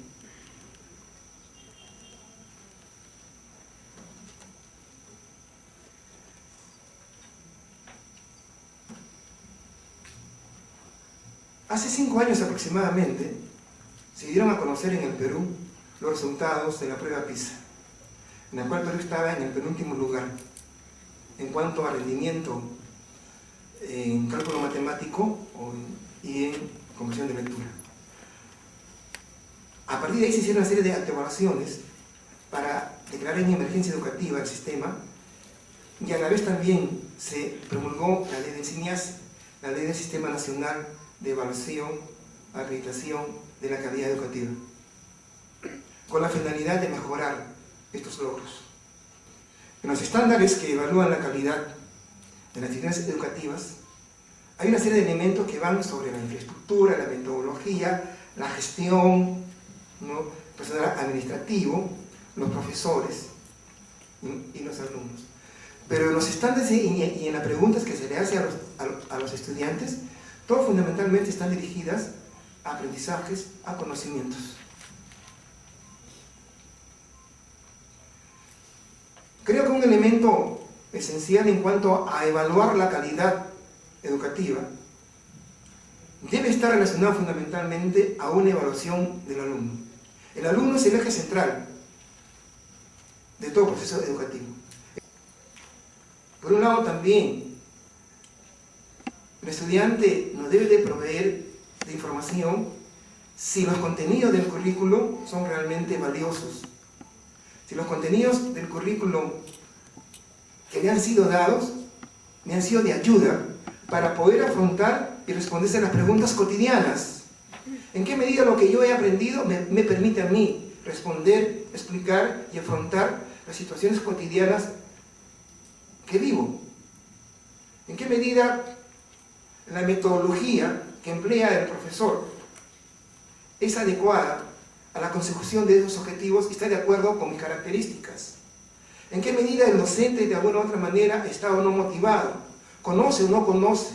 Hace 5 años aproximadamente se dieron a conocer en el Perú los resultados de la prueba PISA, en la cual Perú estaba en el penúltimo lugar en cuanto a rendimiento en cálculo matemático y en comprensión de lectura. A partir de ahí se hicieron una serie de activaciones para declarar en emergencia educativa el sistema, y a la vez también se promulgó la ley de enseñanza, la ley del Sistema Nacional de Evaluación, Acreditación de la Calidad Educativa, con la finalidad de mejorar estos logros. En los estándares que evalúan la calidad de las instituciones educativas, hay una serie de elementos que van sobre la infraestructura, la metodología, la gestión, ¿no? El personal administrativo, los profesores y los alumnos. Pero en los estándares y en las preguntas que se le hace a los estudiantes, todas fundamentalmente están dirigidas a aprendizajes, a conocimientos. Creo que un elemento esencial en cuanto a evaluar la calidad educativa debe estar relacionado fundamentalmente a una evaluación del alumno. El alumno es el eje central de todo proceso educativo. Por un lado también, el estudiante nos debe de proveer de información si los contenidos del currículo son realmente valiosos, si los contenidos del currículo que le han sido dados me han sido de ayuda para poder afrontar y responderse a las preguntas cotidianas. ¿En qué medida lo que yo he aprendido me permite a mí responder, explicar y afrontar las situaciones cotidianas que vivo? ¿En qué medida la metodología que emplea el profesor es adecuada a la consecución de esos objetivos y está de acuerdo con mis características? ¿En qué medida el docente de alguna u otra manera está o no motivado? ¿Conoce o no conoce?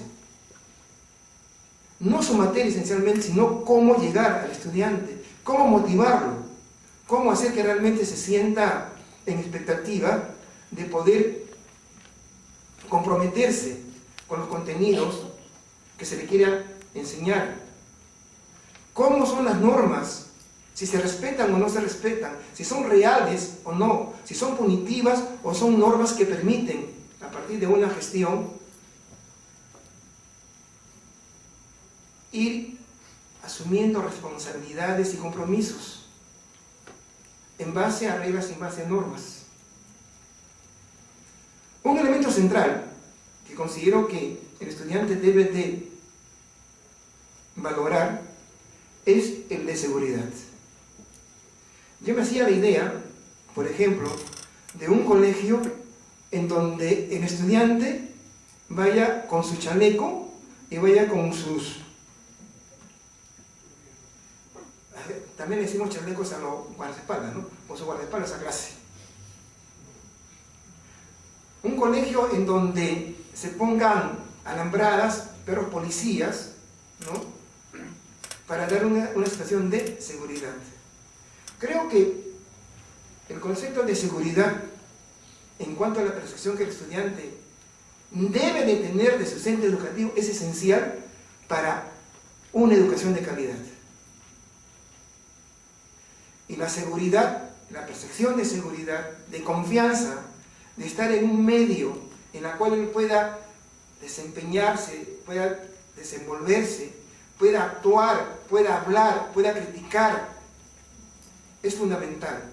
No su materia esencialmente, sino cómo llegar al estudiante, cómo motivarlo, cómo hacer que realmente se sienta en expectativa de poder comprometerse con los contenidos que se le quiera enseñar. ¿Cómo son las normas? Si se respetan o no se respetan, si son reales o no, si son punitivas o son normas que permiten, a partir de una gestión, ir asumiendo responsabilidades y compromisos en base a reglas y en base a normas. Un elemento central que considero que el estudiante debe de valorar es el de seguridad. Yo me hacía la idea, por ejemplo, de un colegio en donde el estudiante vaya con su chaleco y vaya con sus... También le decimos chalecos a los guardaespaldas, ¿no? Con su guardaespaldas a clase. Un colegio en donde se pongan alambradas, perros policías, ¿no? Para dar una situación de seguridad. Creo que el concepto de seguridad en cuanto a la percepción que el estudiante debe de tener de su centro educativo es esencial para una educación de calidad. Y la seguridad, la percepción de seguridad, de confianza, de estar en un medio en el cual él pueda desempeñarse, pueda desenvolverse, pueda actuar, pueda hablar, pueda criticar, es fundamental.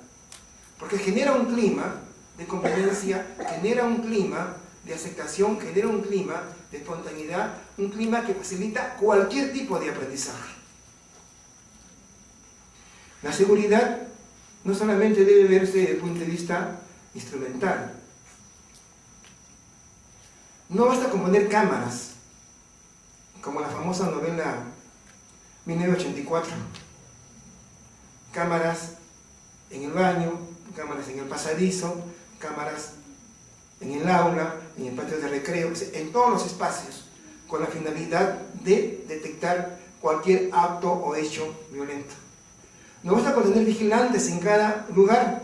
Porque genera un clima de convivencia, genera un clima de aceptación, genera un clima de espontaneidad, un clima que facilita cualquier tipo de aprendizaje. La seguridad no solamente debe verse desde el punto de vista instrumental. No basta con poner cámaras, como la famosa novela 1984. Cámaras en el baño, cámaras en el pasadizo, cámaras en el aula, en el patio de recreo, en todos los espacios, con la finalidad de detectar cualquier acto o hecho violento. No basta con tener vigilantes en cada lugar.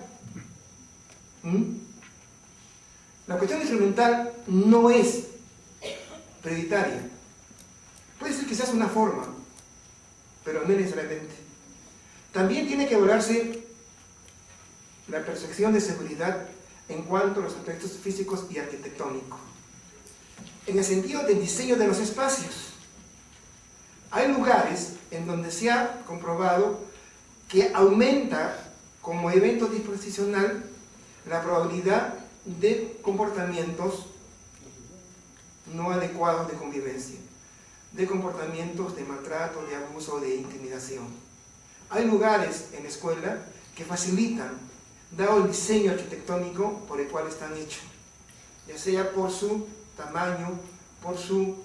La cuestión instrumental no es prioritaria. Puede ser quizás una forma, pero no necesariamente. También tiene que evaluarse la percepción de seguridad en cuanto a los aspectos físicos y arquitectónicos. En el sentido del diseño de los espacios. Hay lugares en donde se ha comprobado que aumenta como evento disposicional la probabilidad de comportamientos no adecuados de convivencia, de comportamientos de maltrato, de abuso, de intimidación. Hay lugares en la escuela que facilitan, dado el diseño arquitectónico por el cual están hechos, ya sea por su tamaño, por su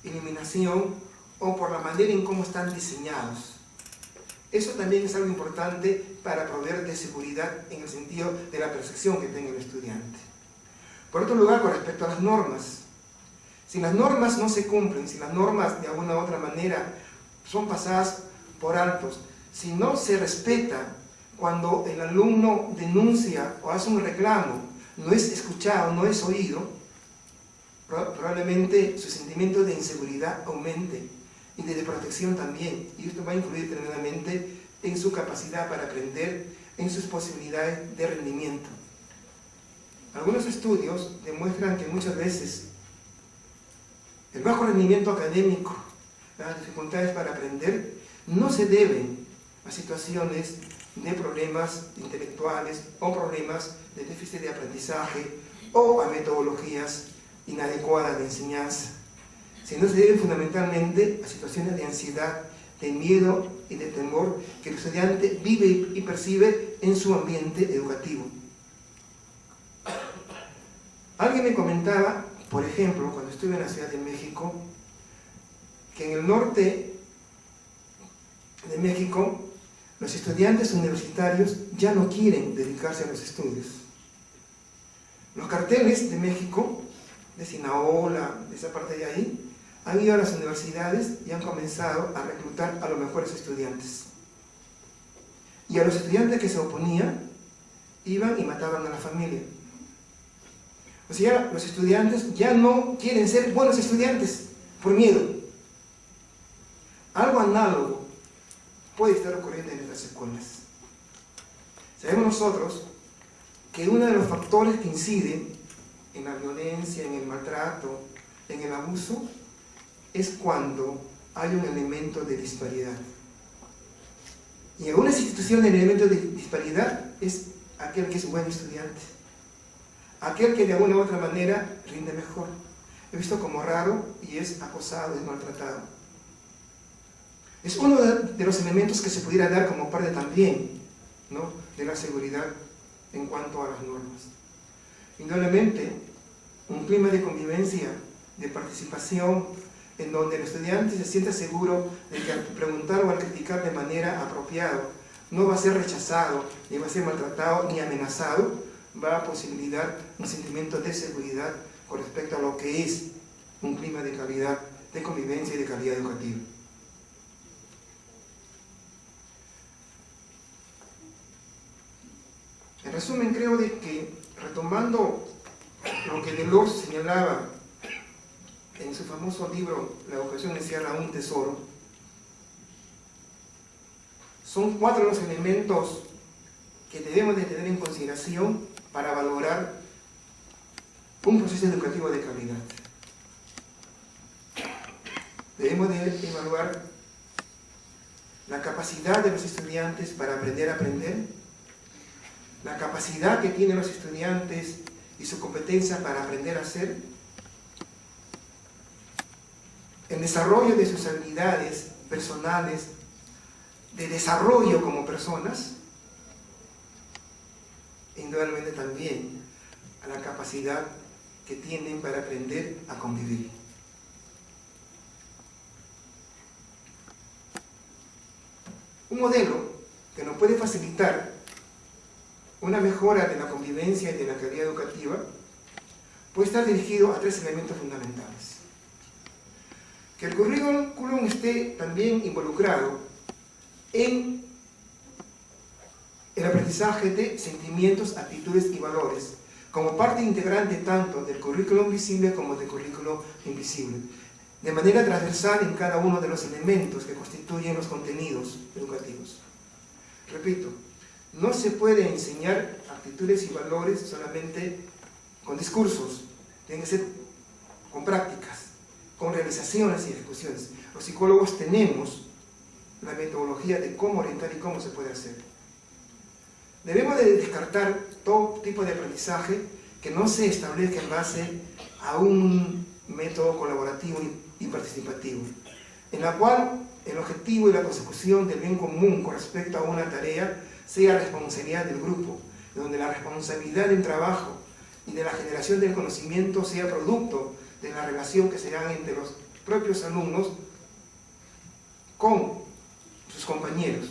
iluminación o por la manera en cómo están diseñados. Eso también es algo importante para proveer de seguridad en el sentido de la percepción que tenga el estudiante. Por otro lugar, con respecto a las normas, si las normas no se cumplen, si las normas de alguna u otra manera son pasadas por altos, si no se respeta cuando el alumno denuncia o hace un reclamo, no es escuchado, no es oído, probablemente su sentimiento de inseguridad aumente y de protección también, y esto va a influir tremendamente en su capacidad para aprender, en sus posibilidades de rendimiento. Algunos estudios demuestran que muchas veces el bajo rendimiento académico, las dificultades para aprender, no se deben a situaciones de problemas intelectuales o problemas de déficit de aprendizaje o a metodologías inadecuadas de enseñanza, sino se debe fundamentalmente a situaciones de ansiedad, de miedo y de temor que el estudiante vive y percibe en su ambiente educativo. Alguien me comentaba, por ejemplo, cuando estuve en la Ciudad de México, que en el norte de México los estudiantes universitarios ya no quieren dedicarse a los estudios. Los carteles de México, de Sinaola, de esa parte de ahí, han ido a las universidades y han comenzado a reclutar a los mejores estudiantes. Y a los estudiantes que se oponían, iban y mataban a la familia. O sea, los estudiantes ya no quieren ser buenos estudiantes por miedo. Algo análogo puede estar ocurriendo en nuestras escuelas. Sabemos nosotros que uno de los factores que inciden en la violencia, en el maltrato, en el abuso, es cuando hay un elemento de disparidad. Y en algunas instituciones el elemento de disparidad es aquel que es buen estudiante. aquel que de alguna u otra manera rinde mejor es visto como raro y es acosado, es maltratado. Es uno de los elementos que se pudiera dar como parte también, ¿no?, de la seguridad en cuanto a las normas. Indudablemente, un clima de convivencia, de participación, en donde el estudiante se siente seguro de que al preguntar o al criticar de manera apropiada no va a ser rechazado, ni va a ser maltratado, ni amenazado, va a posibilitar un sentimiento de seguridad con respecto a lo que es un clima de calidad, de convivencia y de calidad educativa. En resumen, creo de que, retomando lo que Delors señalaba en su famoso libro La educación encierra un tesoro, son 4 los elementos que debemos de tener en consideración para valorar un proceso educativo de calidad. Debemos de evaluar la capacidad de los estudiantes para aprender a aprender, la capacidad que tienen los estudiantes y su competencia para aprender a hacer, el desarrollo de sus habilidades personales, de desarrollo como personas, e indudablemente también a la capacidad que tienen para aprender a convivir. Un modelo que nos puede facilitar una mejora de la convivencia y de la calidad educativa puede estar dirigido a 3 elementos fundamentales. Que el currículum esté también involucrado en el aprendizaje de sentimientos, actitudes y valores, como parte integrante tanto del currículum visible como del currículum invisible, de manera transversal en cada uno de los elementos que constituyen los contenidos educativos. Repito, no se puede enseñar actitudes y valores solamente con discursos, tiene que ser con prácticas, con realizaciones y ejecuciones. Los psicólogos tenemos la metodología de cómo orientar y cómo se puede hacer. Debemos de descartar todo tipo de aprendizaje que no se establezca en base a un método colaborativo y participativo, en la cual el objetivo y la consecución del bien común con respecto a una tarea sea responsabilidad del grupo, donde la responsabilidad del trabajo y de la generación del conocimiento sea producto de la relación que se da entre los propios alumnos con sus compañeros,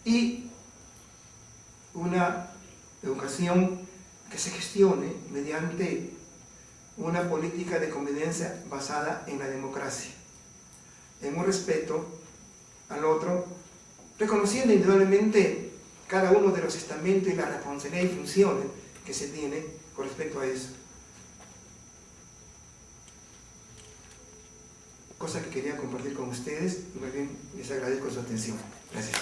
y una educación que se gestione mediante una política de convivencia basada en la democracia, en un respeto al otro, reconociendo indudablemente cada uno de los estamentos y la responsabilidad y funciones que se tiene con respecto a eso. Cosa que quería compartir con ustedes y más bien les agradezco su atención. Gracias.